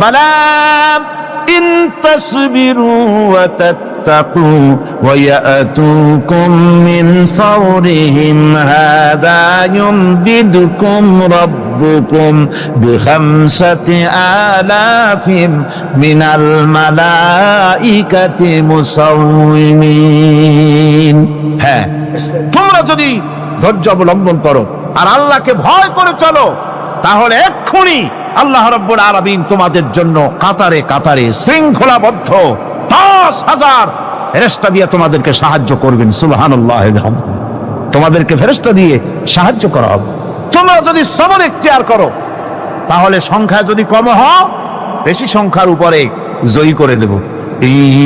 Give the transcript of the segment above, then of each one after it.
বালা in তাসবিরু ওয়া তাত্তাকু ওয়া ইয়াতুকুম মিন ফাওরিহিম হাদা ইউমদিদুকুম রাব্বুকুম বিখামসাতি আলাফিন মিনাল মালাইকাতি মুসাউমিন। হ্যাঁ, তোমরা যদি ধৈর্য অবলম্বন করো আর আল্লাহকে ভয় করে চলো, তাহলে এক্ষুনি আল্লাহ রাব্বুল আলামিন তোমাদের জন্য কাতারে কাতারে শৃঙ্খলাবদ্ধ 10,000 ফেরেশতা দিয়ে তোমাদেরকে সাহায্য করবেন। সুবহানাল্লাহ, তোমাদেরকে ফেরেশতা দিয়ে সাহায্য করা হবে। তোমরা যদি সবর ইখতিয়ার করো, তাহলে সংখ্যা যদি কম হয়, বেশি সংখ্যার উপরে জয়ী করে দেব।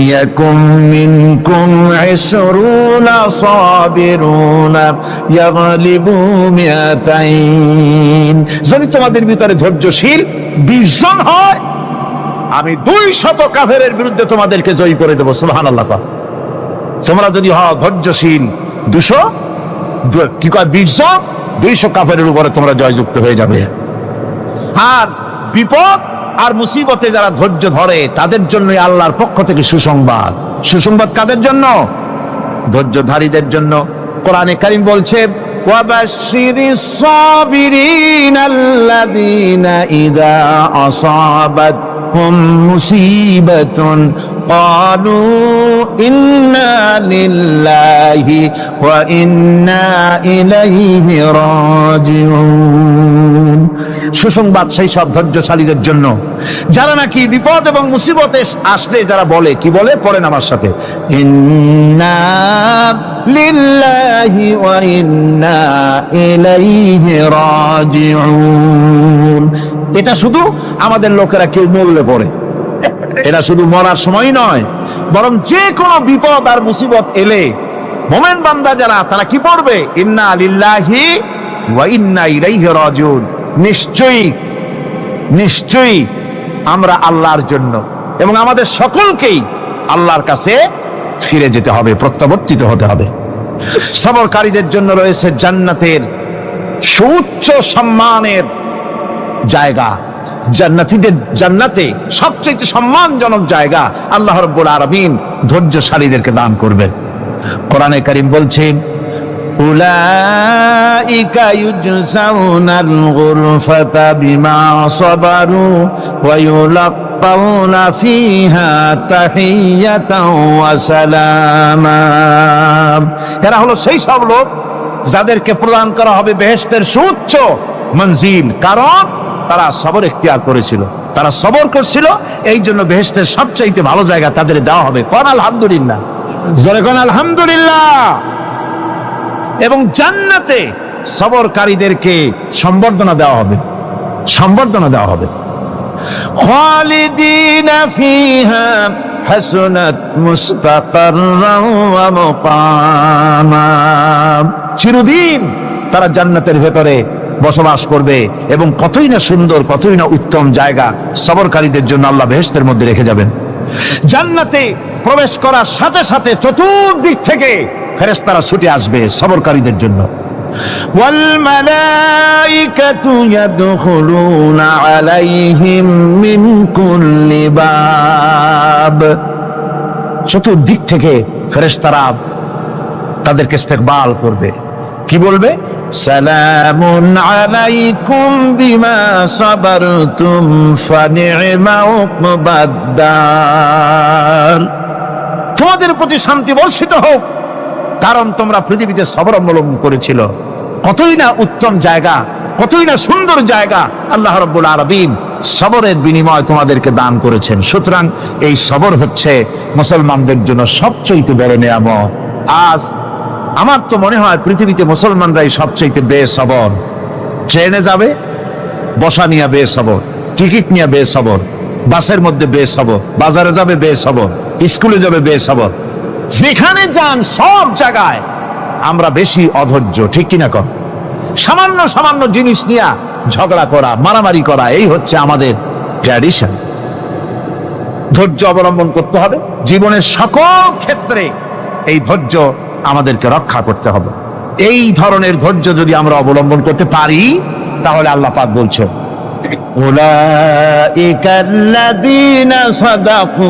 ইয়াকুম মিনকুম 20 সাবিরুনা ইয়াগলিবু মিয়াতাইন। যদি তোমাদের ভিতরে ধৈর্যশীল 20 জন হয়, আমি 200 কাফেরের বিরুদ্ধে তোমাদেরকে জয়ী করে দেব। সুবহানাল্লাহ। তোমরা যদি হও ধৈর্যশীল 200 কি কয় 20 জন, 200 কাফেরের উপরে তোমরা জয়যুক্ত হয়ে যাবে। আর বিপদ আর মুসিবতে যারা ধৈর্য ধরে, তাদের জন্য আল্লাহর পক্ষ থেকে সুসংবাদ। সুসংবাদ কাদের জন্য? ধৈর্যধারীদের জন্য। কোরআনে কারীম বলছে, ওয়াবাশশিরিস সাবিরিনাল্লাযীনা ইযা আসাবাতহুম মুসিবাতুন ক্বালু ইন্না লিল্লাহি ওয়া ইন্না ইলাইহি রাজিউন। সুসংবাদ সেই সব ধৈর্যশালীদের জন্য যারা নাকি বিপদ এবং মুসিবতে আসলে যারা বলে, কি বলে? পড়েন আমার সাথে, ইন্না লিল্লাহি ওয়া ইন্না ইলাইহি রাজিউন। এটা শুধু আমাদের লোকেরা কেউ মরলে পড়ে, এটা শুধু মরার সময় নয়, বরং যে কোনো বিপদ আর মুসিবত এলে মুমিন বান্দা যারা, তারা কি পড়বে? ইন্না লিল্লাহি ওয়া ইন্না ইলাইহি রাজিউন। নিশ্চয়ই নিশ্চয়ই আমরা আল্লাহর জন্য এবং আমাদের সকলকেই আল্লাহর কাছে ফিরে যেতে হবে, প্রত্যাবর্তিত হতে হবে। সবরকারীদের জন্য রয়েছে জান্নাতের সুউচ্চ সম্মানের জায়গা। জান্নাতে সবচেয়ে সম্মানজনক জায়গা আল্লাহ রাব্বুল আলামিন ধৈর্যশালীদেরকে দান করবেন। কোরআনে কারীম বলছেন, উলাইকা ইউজসাউনাল গুরফাতা বিমা সাবারু ওয়া ইউলাক্কাউনা ফিহা তাহিয়াতাও ওয়া সালামা। এরা হলো সেই সব লোক যাদেরকে প্রদান করা হবে বেহেশতের সুউচ্চ মঞ্জিল, কারণ তারা সবর ইখতিয়ার করেছিল, তারা সবর করছিল, এই জন্য বেহেশতের সবচাইতে ভালো জায়গা তাদের দেওয়া হবে। কোন আলহামদুলিল্লাহ, জোরে কোন আলহামদুলিল্লাহ। এবং জান্নাতে সবরকারীদেরকে সম্বর্ধনা দেওয়া হবে, সম্বর্ধনা দেওয়া হবে। খালিদিনা ফিহা হাসনাত মুস্তাকাররান ওয়া মুকামা। চিরদিন তারা জান্নাতের ভেতরে বসবাস করবে এবং কতই না সুন্দর, কতই না উত্তম জায়গা সবরকারীদের জন্য আল্লাহ বেহেশতের মধ্যে রেখে যাবেন। জান্নাতে প্রবেশ করার সাথে সাথে চতুর্দিক থেকে ফেরেশতারা ছুটে আসবে সবরকারীদের জন্য। ওয়াল মালাইকাতু ইয়াদখুলুনা আলাইহিম মিন কুল্লি বাব। চতুর্দিক থেকে ফেরেশতারা তাদেরকে ইস্তেকবাল করবে, কি বলবে? সালামুন আলাইকুম বিমা সাবারতুম ফানি'মা উকবাদ-দার। তোমাদের প্রতি শান্তি বর্ষিত হোক, কারণ তোমরা পৃথিবীতে সবর অবলম্বন করেছিল। কতই না উত্তম জায়গা, কতই না সুন্দর জায়গা আল্লাহ রাব্বুল আলামিন সবরের বিনিময় তোমাদেরকে দান করেছেন। সুতরাং এই সবর হচ্ছে মুসলমানদের জন্য সবচেয়ে বড় নিয়ামত। আজ আমার তো মনে হয় পৃথিবীতে মুসলমানরাই সবচেয়ে বেসবর। ট্রেনে যাবে বসা নিয়ে বেসবর, টিকিট নিয়ে বেসবর, বাসের মধ্যে বেসবর, বাজারে যাবে বেসবর, স্কুলে যাবে বেসবর, যেখানে যান সব জায়গায় আমরা বেশি অধৈর্য, ঠিক কিনা কর? সামান্য সামান্য জিনিস নিয়ে ঝগড়া করা, মারামারি করা, এই হচ্ছে আমাদের ট্র্যাডিশন। ধৈর্য অবলম্বন করতে হবে জীবনের সকল ক্ষেত্রে, এই ধৈর্য আমাদেরকে রক্ষা করতে হবে। এই ধরনের ধৈর্য যদি আমরা অবলম্বন করতে পারি, তাহলে আল্লাহ পাক বলছেন উলাইকাল্লাযীনা সাদাকু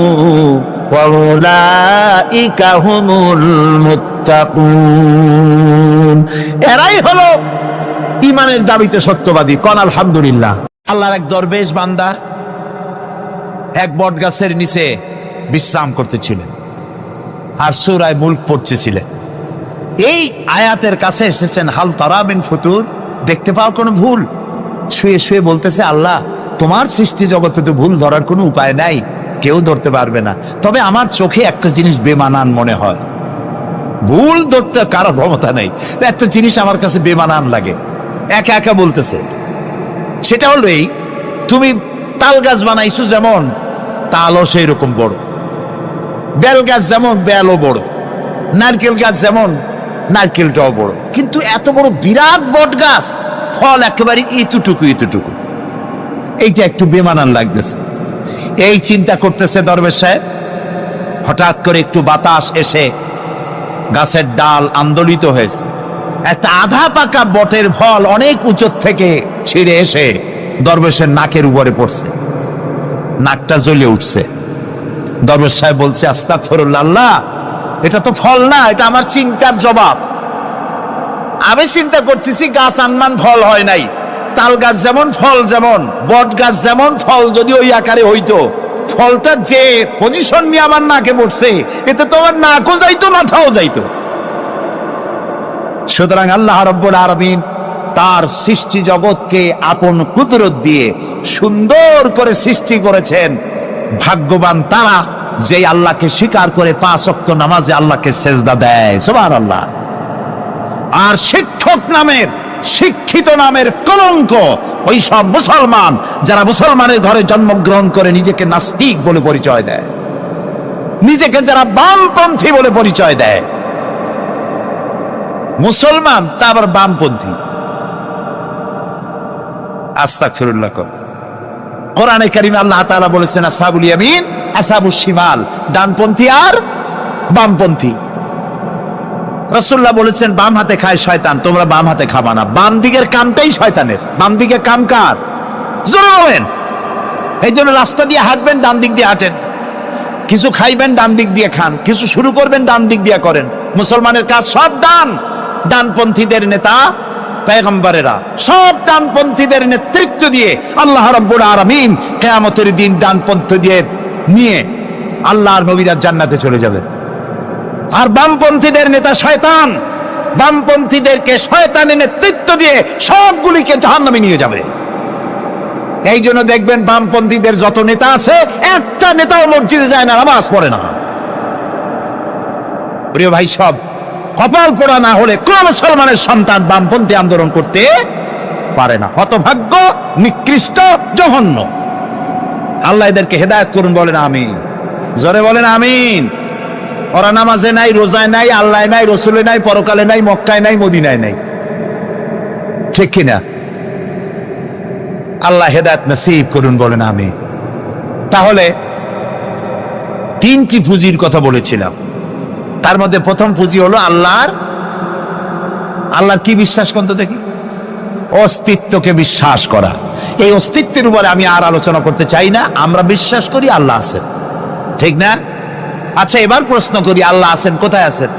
ওয়া উলাইকা হুমুল মুত্তাকুন। এরাই হলো ঈমানের দাবিতে সত্যবাদী। কোন আলহামদুলিল্লাহ। আল্লাহর এক দরবেশ বান্দা এক বট গাছের নিচে বিশ্রাম করতেছিলেন আর সূরা মুলক পড়তেছিলেন। এই আয়াতের কাছে এসেছেন, হাল তারা মিন ফুতুর, দেখতে পাও কোনো ভুল? শুয়ে শুয়ে বলতেছে, আল্লাহ তোমার সৃষ্টি জগতে তো ভুল ধরার কোনো উপায় নাই, কেউ ধরতে পারবে না, তবে আমার চোখে একটা জিনিস বেমানান মনে হয়। ভুল ধরতে কারো ক্ষমতা নেই, একটা জিনিস আমার কাছে বেমানান লাগে। একা একা বলতেছে, সেটা হলো এই, তুমি তাল গাছ বানাইছো যেমন, তালও সেই রকম বড়, বেল গাছ যেমন বেলও বড়, নারকেল গাছ যেমন নারকেলটাও বড়, কিন্তু এত বড় বিরাট বট গাছ, ফল একেবারে এতটুকু এতটুকু, এইটা একটু বেমানান লাগতেছে। এই চিন্তা করতেছে দরবেশ সাহেব, হঠাৎ করে একটু বাতাস এসে গাছের ডাল আন্দোলিত হয়েছে, একটা আধা পাকা বটের ফল অনেক উঁচু থেকে ছিঁড়ে এসে দরবেশের নাকের উপরে পড়ছে, নাকটা জ্বলে উঠছে। দরবেশ সাহেব বলছে, আস্তাগফিরুল্লাহ, আল্লাহ এটা তো ফল না, এটা আমার চিন্তার জবাব। আমি চিন্তা করতেছি গাছ আনমান ফল হয় নাই, তাল গাছ যেমন ফল যেমন, বট গাছ যেমন ফল যদি ওই আকারে হইতো, ফলটা যে পজিশন নিয়ে আমার নাকে পড়ছে, এতে তো আমার নাকও যাইতো মাথাও যাইতো। সুতরাং আল্লাহ রাব্বুল আলামিন তার সৃষ্টি জগৎকে আপন কুদরত দিয়ে সুন্দর করে সৃষ্টি করেছেন। ভাগ্যবান তারা যে আল্লাহকে স্বীকার করে 5 ওয়াক্ত নামাজে আল্লাহকে সেজদা দেয়, সুবহানাল্লাহ। আর শিক্ষক নামের, শিক্ষিত নামের কলঙ্ক ওই সব মুসলমান যারা মুসলমানের ঘরে জন্মগ্রহণ করে নিজেকে নাস্তিক বলে পরিচয় দেয়, নিজেকে যারা বামপন্থী বলে পরিচয় দেয়। মুসলমান তা আবার বামপন্থী, আস্তাগফিরুল্লাহ। কোরআনে কারিমে আল্লাহ তাআলা বলেছেন, আসহাবুল ইয়ামিন আসহাবুশ শিমাল, ডানপন্থী আর বামপন্থী। রাসূলুল্লাহ বলেছেন, বাম হাতে খায় শয়তান, তোমরা বাম হাতে খাবা না। বাম দিকের কামটাই শয়তানের, বাম দিকে কাম কার? জোরে বলেন। এই জন্য রাস্তা দিয়ে হাঁটবেন, ডান দিক দিয়ে হাঁটেন, কিছু খাইবেন ডান দিক দিয়ে খান, কিছু শুরু করবেন ডান দিক দিয়ে করেন। মুসলমানের কাজ সব ডান। ডানপন্থীদের নেতা পয়গম্বরেরা সব ডানপন্থীদের নেতৃত্ব দিয়ে আল্লাহ রাব্বুল আলামিন কিয়ামতের দিন ডানপন্থীদের নিয়ে আল্লাহর নবীরা জান্নাতে চলে যাবে। আর বামপন্থীদের নেতা শয়তান, বামপন্থীদেরকে শয়তানের নেতৃত্ব দিয়ে সবগুলিকে জাহান্নামে নিয়ে যাবে। এই জন্য দেখবেন বামপন্থীদের যত নেতা আছে, একটা নেতাও মসজিদে যায় না, নামাজ পড়ে না। প্রিয় ভাই, সব কপাল পোড়া না হলে কোন মুসলমানের সন্তান বামপন্থী আন্দোলন করতে পারে না। হতভাগ্য, নিকৃষ্ট, জঘন্য। আল্লাহ এদেরকে হেদায়েত করুন, বলেন আমিন। জোরে বলেন আমিন। ওরা নামাজে নাই, রোজায় নাই, আল্লাহ নাই, রসুলে নাই, পরকালে নাই, মক্কায় নাই, মদিনায় নাই, ঠিক কিনা? আল্লাহ হেদায়েত নসিব করুন, বলেন আমিন। তাহলে 3টি পুঁজির কথা বলেছিলাম, তার মধ্যে প্রথম পুঁজি হলো আল্লাহর কি বিশ্বাস করতে দেখি? অস্তিত্বকে বিশ্বাস করা। এই অস্তিত্বের উপরে আমি আর আলোচনা করতে চাই না। আমরা বিশ্বাস করি আল্লাহ আছেন, ঠিক না? আচ্ছা, এবার প্রশ্ন করি, আল্লাহ আছেন, কোথায় আছেন?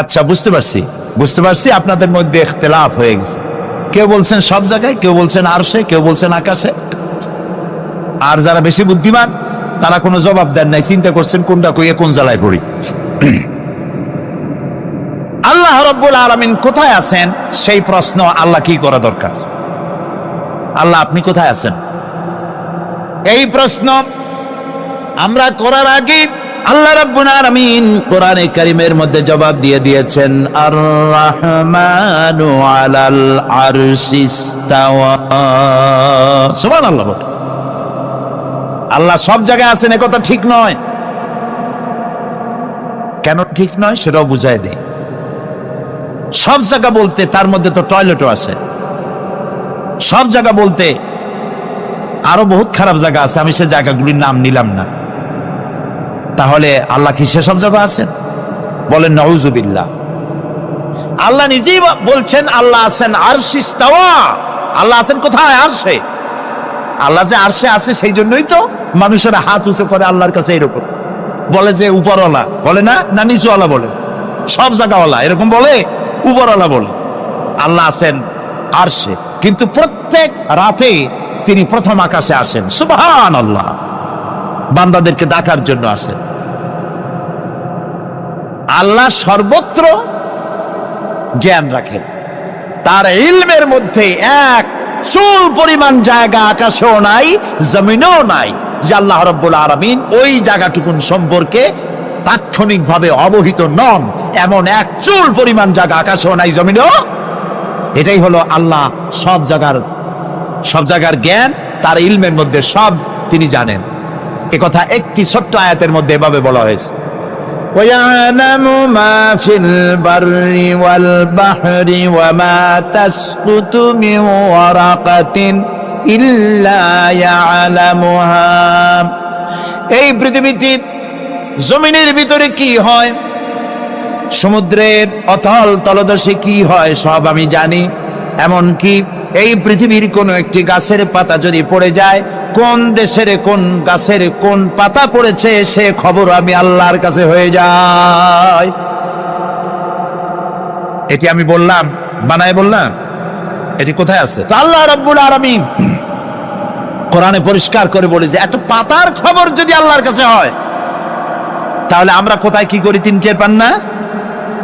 আচ্ছা, বুঝতে পারছি আপনাদের মধ্যে ইখতিলাফ হয়ে গেছে। কেউ বলছেন সব জায়গায়, কেউ বলছেন আরশে, কেউ বলছেন আকাশে। আর যারা বেশি বুদ্ধিমান তারা কোনো জবাব দেন নাই, চিন্তা করছেন কোনটা কইয়ে কোন জ্বালায় পড়ি। আল্লাহ রাব্বুল আলামিন কোথায় আছেন সেই প্রশ্ন আল্লাহ কি করা দরকার? আল্লাহ আপনি কোথায় আছেন এই প্রশ্ন আমরা করার আগে আল্লাহ রাব্বুল আলামিন কোরআনে কারীমের মধ্যে জবাব দিয়ে দিয়েছেন, আর রাহমানু আলাল আরশিস তাওয়া। সুবহানাল্লাহ। আল্লাহ সব জায়গায় আছেন এ কথা ঠিক নয়। কেন ঠিক নয় সেটাও বুঝাই দেই। সব জায়গা বলতে তার মধ্যে তো টয়লেটও আছে। সব জায়গা বলতে আরো বহুত খারাপ জায়গা আছে, আমি সে জায়গাগুলির নাম নিলাম না। তাহলে আল্লাহ কি সেসব জায়গা আছেন? বলেন নাউযুবিল্লাহ। আল্লাহ নিজেই বলছেন আল্লাহ আছেন আরশে ইস্তাওয়া। আল্লাহ আছেন কোথায়? আরশে। আল্লাহ যে আরশে আছে সেই জন্যই তো মানুষেরা হাত উঁচু করে আল্লাহর কাছে, এরকম বলে যে উপরওয়ালা বলে না, না নিচুওয়ালা বলে, সব জায়গাওয়ালা এরকম বলে, উপরওয়ালা বলে। আল্লাহ আছেন আরশে, কিন্তু প্রত্যেক রাতে তিনি প্রথম আকাশে আসেন। সুবহানাল্লাহ, বান্দাদেরকে ডাকার জন্য আসেন। আল্লাহ সর্বত্র জ্ঞান রাখেন, তার ইলমের মধ্যে এক চুল পরিমাণ জায়গা আকাশেও নাই, জমিনেও নাই যে আল্লাহ রাব্বুল আলামিন ওই জায়গাটুকুন সম্পর্কে তাৎক্ষণিকভাবে অবহিত নন। এমন এক চুল পরিমাণ জায়গা আকাশেও নাই, জমিনেও। এটাই হলো আল্লাহ সব জায়গার জ্ঞান, তার ইলমের মধ্যে সব তিনি জানেন। এ কথা একটি ছোট্ট আয়াতের মধ্যে এভাবে বলা হয়েছে, وَيَعْلَمُ مَا فِي الْبَرِّ وَالْبَحْرِ وَمَا تَسْقُطُ مِنْ وَرَقَةٍ إِلَّا يَعْلَمُهَا। এই পৃথিবীতে জমিনের ভিতরে কি হয়, সমুদ্রের অতল তলদেশে কি হয়, সব আমি জানি। এমনকি এই পৃথিবীর কোন একটি গাছের পাতা যদি পড়ে যায়, কোন দেশের কোন গাছের কোন পাতা পড়েছে সে খবর আমি আল্লাহর কাছে হয়ে যায়। এটি আমি বললাম, বানায় বললাম? এটি কোথায় আছে? তো আল্লাহ রাব্বুল আলামিন কোরআনে পরিষ্কার করে বলে যে এত পাতার খবর যদি আল্লাহর কাছে হয়, তাহলে আমরা কোথায় কি করি তিনি টের পান না?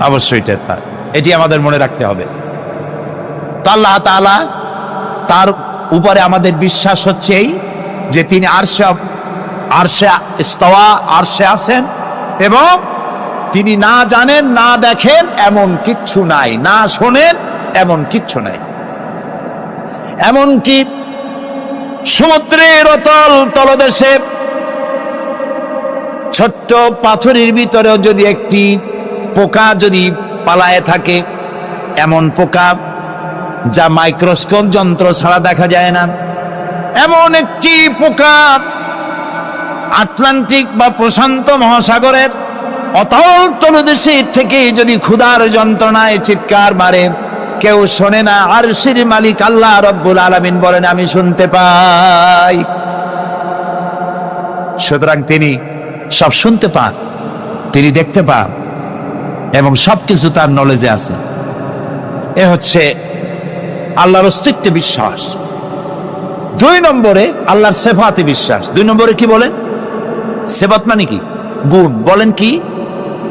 অবশ্যই টের পান। এটি আমাদের মনে রাখতে হবে। তো আল্লাহ তাআলা, তার উপরে আমাদের বিশ্বাস হচ্ছে এই যে তিনি আরশে ইস্তাওয়া, আরশে আছেন, এবং তিনি না জানেন না দেখেন এমন কিচ্ছু নাই, না শোনেন এমন কিচ্ছু নাই। এমনকি সমুদ্রের অতল তলদেশে ছোট্ট পাথরের ভিতরেও যদি একটি পোকা যদি পালায়ে থাকে, এমন পোকা যা মাইক্রোস্কোপ যন্ত্র ছাড়া দেখা যায় না, এমন একটি পোকা আটলান্টিক বা প্রশান্ত মহাসাগরের অতল তলদেশে থেকে যদি ক্ষুধার যন্ত্রণায় চিৎকার মারে, কেউ শোনে না। আরশের মালিক আল্লাহ রাব্বুল আলামিন বলেন আমি শুনতে পাই। সুতরাং তিনি সব শুনতে পান, তিনি দেখতে পান, এবং সবকিছু তার নলেজে আছে। এ হচ্ছে আল্লাহর অস্তিত্বে বিশ্বাস। 2 নম্বরে আল্লাহর সিফাতে বিশ্বাস। 2 নম্বরে কি বলেন? সিফাত মানে কি? গুণ। বলেন কি?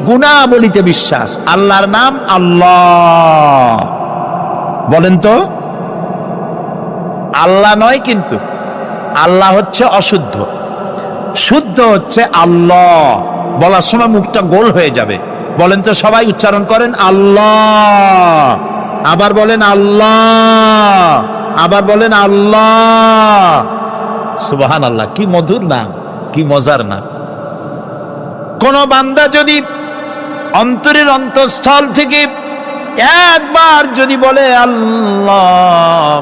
গুণাবলীতে বিশ্বাস। আল্লাহর নাম আল্লাহ, বলেন তো। আল্লাহ নয়, কিন্তু আল্লাহ হচ্ছে অশুদ্ধ, শুদ্ধ হচ্ছে আল্লাহ। বলার সময় মুখটা গোল হয়ে যাবে। বলেন তো, সবাই উচ্চারণ করেন আল্লাহ, আবার বলেন আল্লাহ, আবার বলেন আল্লাহ। সুবহানাল্লাহ, কি মধুর নাম, কি মজার নাম। কোন বান্দা যদি অন্তরের অন্তঃস্থল থেকে একবার যদি বলে আল্লাহ,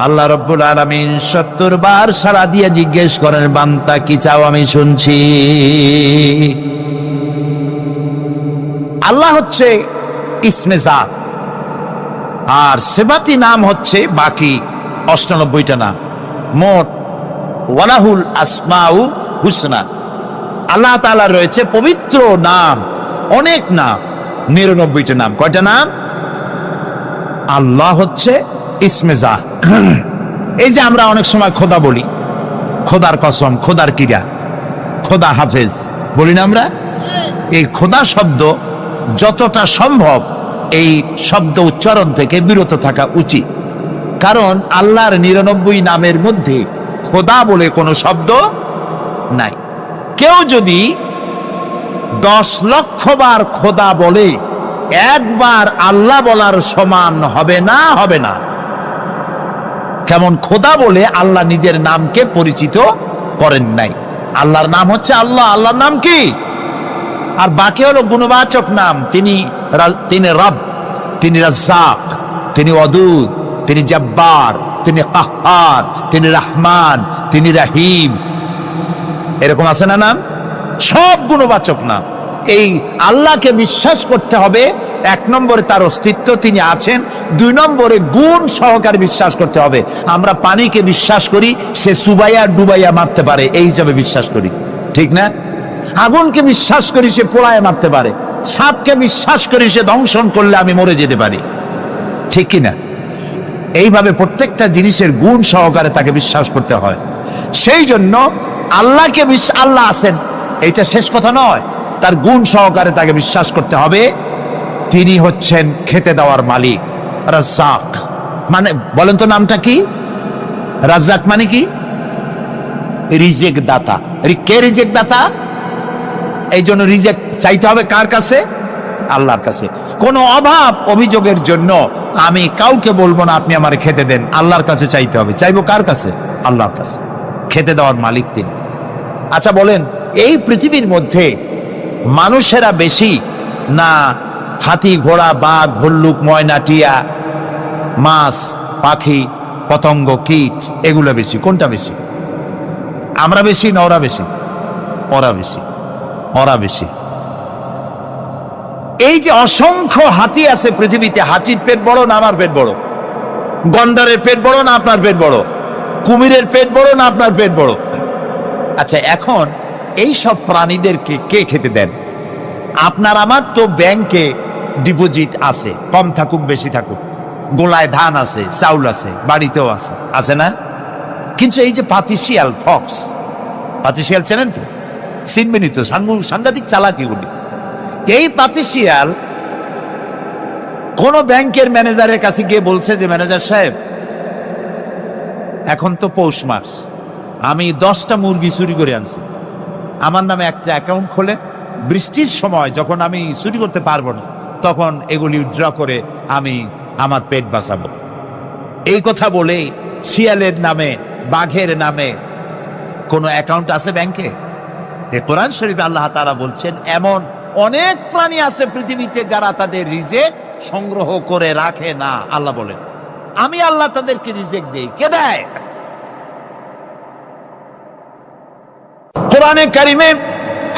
আল্লাহ রাব্বুল আলামিন 70 বার সাড়া দিয়ে জিজ্ঞেস করেন বান্দা কি চাও, আমি শুনছি। আল্লাহ হচ্ছে ইসমে জাত, আর সিফাতি নাম হচ্ছে বাকি 98টা নাম। মোট ওয়ালাহুল আসমাউ হুসনা। আল্লাহ তাআলা রয়েছে পবিত্র নাম, অনেক নাম, 99টা নাম। কয়টা নাম? আল্লাহ হচ্ছে ইসমে জাত। এই যে আমরা অনেক সময় খোদা বলি, খোদার কসম, খোদার কিরা, খোদা হাফেজ বলি না আমরা? এই খোদা শব্দ যতটা সম্ভব এই শব্দ উচ্চারণ থেকে বিরত থাকা উচিত, কারণ আল্লাহর 99 নামের মধ্যে খোদা বলে কোনো শব্দ নাই। কেউ যদি 10 লক্ষ বার খোদা বলে, একবার আল্লাহ বলার সমান হবে না, হবে না। কেমন খোদা বলে আল্লাহ নিজের নামকে পরিচিত করেন নাই। আল্লাহর নাম হচ্ছে আল্লাহ। আল্লাহর নাম কি? আর বাকি হলো গুণবাচক নাম। তিনি রব, তিনি রাজ্জাক, তিনি ওয়াদুদ, তিনি জব্বার, তিনি কাহ্হার, তিনি রহমান, তিনি রহিম। এরকম আছে না নাম? সব গুণবাচক নাম। এই আল্লাহকে বিশ্বাস করতে হবে। 1 নম্বরে তার অস্তিত্ব, তিনি আছেন। 2 নম্বরে গুণ সহকারে বিশ্বাস করতে হবে। আমরা পানিকে বিশ্বাস করি সে চুবাইয়া ডুবাইয়া মারতে পারে, এই হিসাবে বিশ্বাস করি, ঠিক না? আগুনকে বিশ্বাস করি সে পোড়ায় মারতে পারে, সাপকে বিশ্বাস করি সে দংশন করলে আমি মরে যেতে পারি, ঠিক কিনা? এইভাবে প্রত্যেকটা জিনিসের গুণ সহকারে তাকে বিশ্বাস করতে হয়। সেই জন্য আল্লাহকে আল্লাহ আছেন এইটা শেষ কথা নয়, তার গুণ সহকারে তাকে বিশ্বাস করতে হবে। তিনি হচ্ছেন খেতে দেওয়ার মালিক, রাজ্জাক। মানে বলেন তো নামটা কি? রাজ্জাক মানে কি? রিজেক দাতা। কে রিজেক দাতা? এই জন্য রিজেক চাইতে হবে কার কাছে? আল্লাহর কাছে। কোনো অভাব অভিযোগের জন্য আমি কাউকে বলবো না আপনি আমার খেতে দেন, আল্লাহর কাছে চাইতে হবে। চাইবো কার কাছে? আল্লাহর কাছে। খেতে দেওয়ার মালিক তিনি। আচ্ছা বলেন, এই পৃথিবীর মধ্যে মানুষেরা বেশি না হাতি, ঘোড়া, বাঘ, ভল্লুক, ময়না, টিয়া, মাছ, পাখি, পতঙ্গ, কীট এগুলো বেশি? কোনটা বেশি? আমরা বেশি না ওরা বেশি? ওরা বেশি, ওরা বেশি। এই যে অসংখ্য হাতি আছে পৃথিবীতে, হাতির পেট বড় না আমার পেট বড়? গন্ডারের পেট বড় না আপনার পেট বড়? কুমিরের পেট বড় না আপনার পেট বড়? আচ্ছা, এখন এই সব প্রাণীদেরকে কে খেতে দেন? আপনার আমার তো ব্যাংকে ডিপোজিট আছে, কম থাকুক বেশি থাকুক, গোলায় ধান আছে, চাউল আছে, বাড়িতেও আছে, আছে না? কিন্তু এই যে পাতিশিয়াল, ফক্স, পাতিশিয়াল চেনেন তো? চিনবেনই তো, সাংঘাতিক চালাকি উনি। এই পাতিশিয়াল কোন ব্যাংকের ম্যানেজারের কাছে গিয়ে বলছে যে ম্যানেজার সাহেব, এখন তো পৌষ মাস, আমি 10টা মুরগি চুরি করে আনছি, আমার নামে একটা অ্যাকাউন্ট খোলে, বৃষ্টির সময় যখন আমি চুরি করতে পারবো না তখন এগুলি উইথড্র করে আমি আমার পেট বাঁচাবো। এই কথা বলে শিয়ালের নামে, বাঘের নামে কোন অ্যাকাউন্ট আছে ব্যাংকে? কোরআন শরীফে আল্লাহ তাআলা বলছেন এমন অনেক প্রাণী আছে পৃথিবীতে যারা তাদের রিজেক সংগ্রহ করে রাখে না। আল্লাহ বলেন আমি আল্লাহ তাদেরকে রিজেক দেই। কে দেয়? কোরআনে কারিমে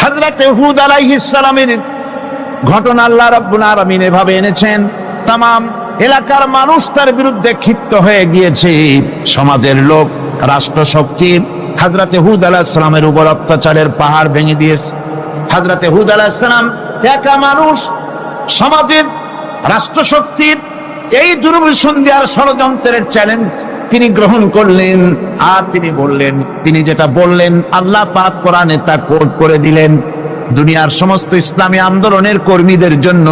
হযরত হুদ আলাইহিস সালামের ঘটনা আল্লাহ রাব্বুল আলামিন এভাবে এনেছেন, তাম এলাকার মানুষ তার বিরুদ্ধে ক্ষিপ্ত হয়ে গিয়েছে। সমাজের লোক, রাষ্ট্রশক্তি হযরত হুদ আলাইহিস সালামের উপর অত্যাচারের পাহাড় ভেঙে দিয়েছে। হযরত হুদ আলাইহিস সালাম একা মানুষ, সমাজের রাষ্ট্রশক্তির এই দুর্বিসন্ধি দেওয়ার ষড়যন্ত্রের চ্যালেঞ্জ তিনি গ্রহণ করলেন। আর তিনি বললেন, তিনি যেটা বললেন আল্লাহ পাক কোরআনে তা কোট করে দিলেন। দুনিয়ার সমস্ত ইসলামী আন্দোলনের কর্মীদের জন্য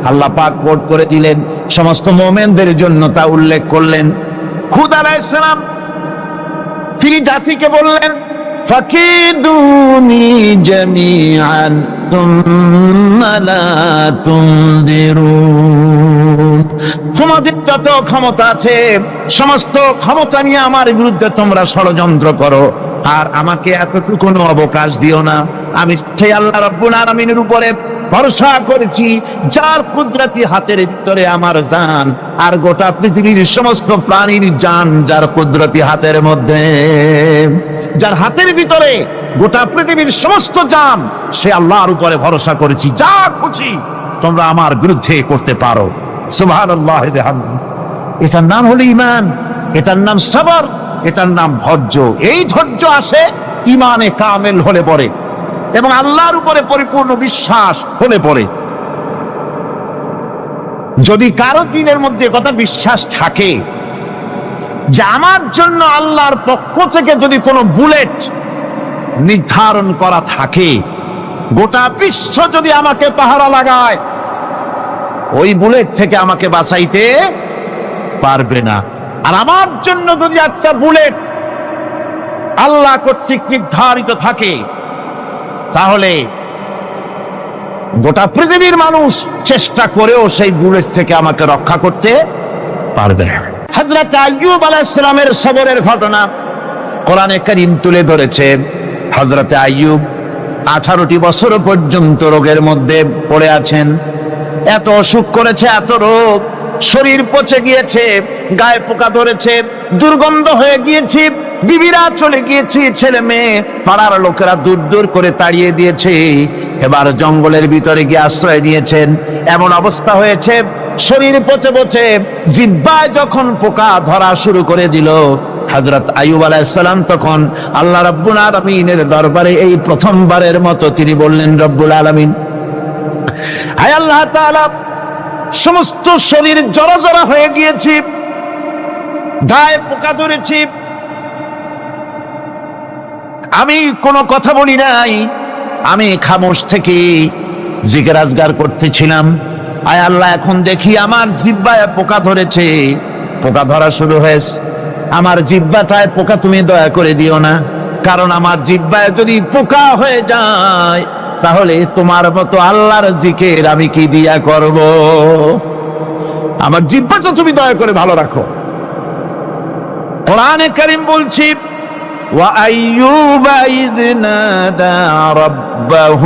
আল্লাহ পাক কোট করে দিলেন, সমস্ত মুমিনদের জন্য তা উল্লেখ করলেন। হুদ আলাইহিস সালাম তিনি জাতিকে বললেন, ফাকিদুনি জামিআন তুম্মা লা তুনদিরুন। তোমাদের যত ক্ষমতা আছে সমস্ত ক্ষমতা নিয়ে আমার বিরুদ্ধে তোমরা ষড়যন্ত্র করো, আর আমাকে এতটুকু অবকাশ দিও না। আমি সেই আল্লাহ রাব্বুল আলামিনের উপরে ভরসা করেছি যার কুদরতি হাতের ভিতরে আমার জান, আর গোটা পৃথিবীর সমস্ত প্রাণীর জান যার কুদরতি হাতের মধ্যে, যার হাতের ভিতরে গোটা পৃথিবীর সমস্ত জান, সে আল্লাহর উপরে ভরসা করেছি। যা খুশি তোমরা আমার বিরুদ্ধে করতে পারো। সুবহানাল্লাহ। এটার নাম হলো ঈমান, এটার নাম সবর, এটার নাম ধৈর্য। এই ধৈর্য আসে ঈমানে কামেল হলে পরে এবং আল্লাহর উপরে পরিপূর্ণ বিশ্বাস হলে পরে। যদি কারো দিনের মধ্যে কথা বিশ্বাস থাকে যে আমার জন্য আল্লাহর পক্ষ থেকে যদি কোনো বুলেট নির্ধারণ করা থাকে, গোটা বিশ্ব যদি আমাকে পাহারা লাগায়, ওই বুলেট থেকে আমাকে বাঁচাইতে পারবে না। আর আমার জন্য যদি একটা বুলেট আল্লাহ কর্তৃক নির্ধারিত থাকে, তাহলে গোটা পৃথিবীর মানুষ চেষ্টা করেও সেই বুলেট থেকে আমাকে রক্ষা করতে পারবে না। হযরত আইয়ুব আলাইহিস সালামের সবরের ঘটনা কোরআনে কারীম তুলে ধরেছে। হযরত আইয়ুব 18টি বছর পর্যন্ত রোগের মধ্যে পড়ে আছেন। এত অসুখ করেছে, এত রোগ, শরীর পচে গিয়েছে, গায়ে পোকা ধরেছে, দুর্গন্ধ হয়ে গিয়েছে, বিবিরা চলে গিয়েছে, ছেলে মেয়ে পাড়ার লোকেরা দূর দূর করে তাড়িয়ে দিয়েছে। এবার জঙ্গলের ভিতরে গিয়ে আশ্রয় নিয়েছেন। এমন অবস্থা হয়েছে, শরীর পচে পচে জিহ্বায় যখন পোকা ধরা শুরু করে দিল, হযরত আইয়ুব আলাইহিস সালাম তখন আল্লাহ রাব্বুল আলামিনের দরবারে এই প্রথমবারের মতো তিনি বললেন, রব্বুল আলামিন, হায় আল্লাহ তাআলা, সমস্ত শরীর জড়জড়া হয়ে গিয়েছে, গায়ে পোকা ধরেছে, আমি কোনো কথা বলি নাই, আমি খামোশ থেকে জিকির আজগার করতেছিলাম। আয় আল্লাহ, এখন দেখি আমার জিহ্বায় পোকা ধরেছে, পোকা ধরা শুরু হয়েছে। আমার জিহ্বাটায় পোকা তুমি দয়া করে দিও না, কারণ আমার জিহ্বায় যদি পোকা হয়ে যায় তাহলে তোমার মতো আল্লাহর জিকির আমি কি দিয়া করব? আমার জিহ্বাটা তুমি দয়া করে ভালো রাখো। কোরআনে কারীম বলছি, وأيوب إذ نادى ربه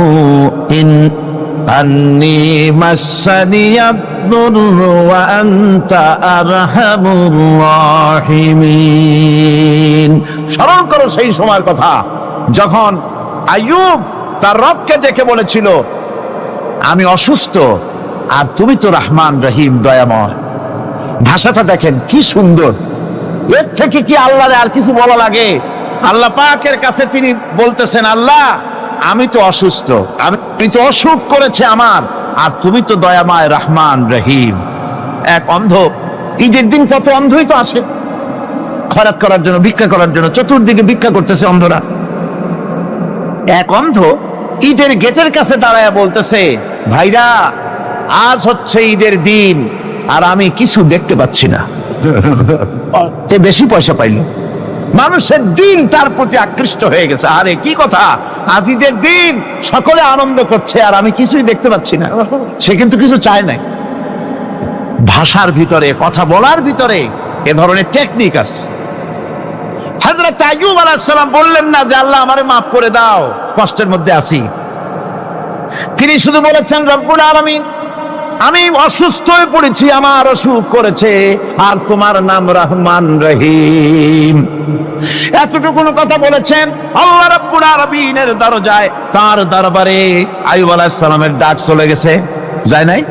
أني مسني الضر وأنت أرحم الراحمين। স্মরণ করো সেই সময়ের কথা যখন আইয়ুব তার রবকে ডেকে বলেছিল, আমি অসুস্থ আর তুমি তো রহমান রহিম, দয়াময়। ভাষাটা দেখেন কি সুন্দর, এর থেকে কি আল্লাহরে আর কিছু বলা লাগে? আল্লাহ পাকের কাছে তিনি বলতেছেন, আল্লাহ আমি তো অসুস্থ, আমি তো অসুখ করেছে আমার, আর তুমি তো দয়াময় রহমান রহিম। এক অন্ধ, ঈদের দিন কত অন্ধই তো আসে খয়রাত করার জন্য, ভিক্ষা করার জন্য, চতুর্দিকে ভিক্ষা করতেছে অন্ধরা। এক অন্ধ ঈদের গেটের কাছে দাঁড়ায় বলতেছে, ভাইরা আজ হচ্ছে ঈদের দিন আর আমি কিছু দেখতে পাচ্ছি না। তে বেশি পয়সা পাইল, মানুষের দিন তার প্রতি আকৃষ্ট হয়ে গেছে। আরে কি কথা, আজ ঈদের দিন, সকলে আনন্দ করছে আর আমি কিছুই দেখতে পাচ্ছি না। সে কিন্তু কিছু চায় নাই। ভাষার ভিতরে, কথা বলার ভিতরে এ ধরনের টেকনিক আছে। হযরত আইয়ুব আলাইহিস সালাম বললেন না যে আল্লাহ আমারে মাফ করে দাও, কষ্টের মধ্যে আছি। তিনি শুধু বলেছেন, রব্বুল আলামিন, আমি অসুস্থ হয়ে পড়েছি, আমার অসুখ করেছে, আর তোমার নাম রহমান রহিম। এতটুকু কথা বলেছেন। আল্লাহ রাব্বুল আলামিনের দরজায়, তার দরবারে আইয়ুব আলাইহিস সালামের ডাক চলে গেছে। যায় নাই?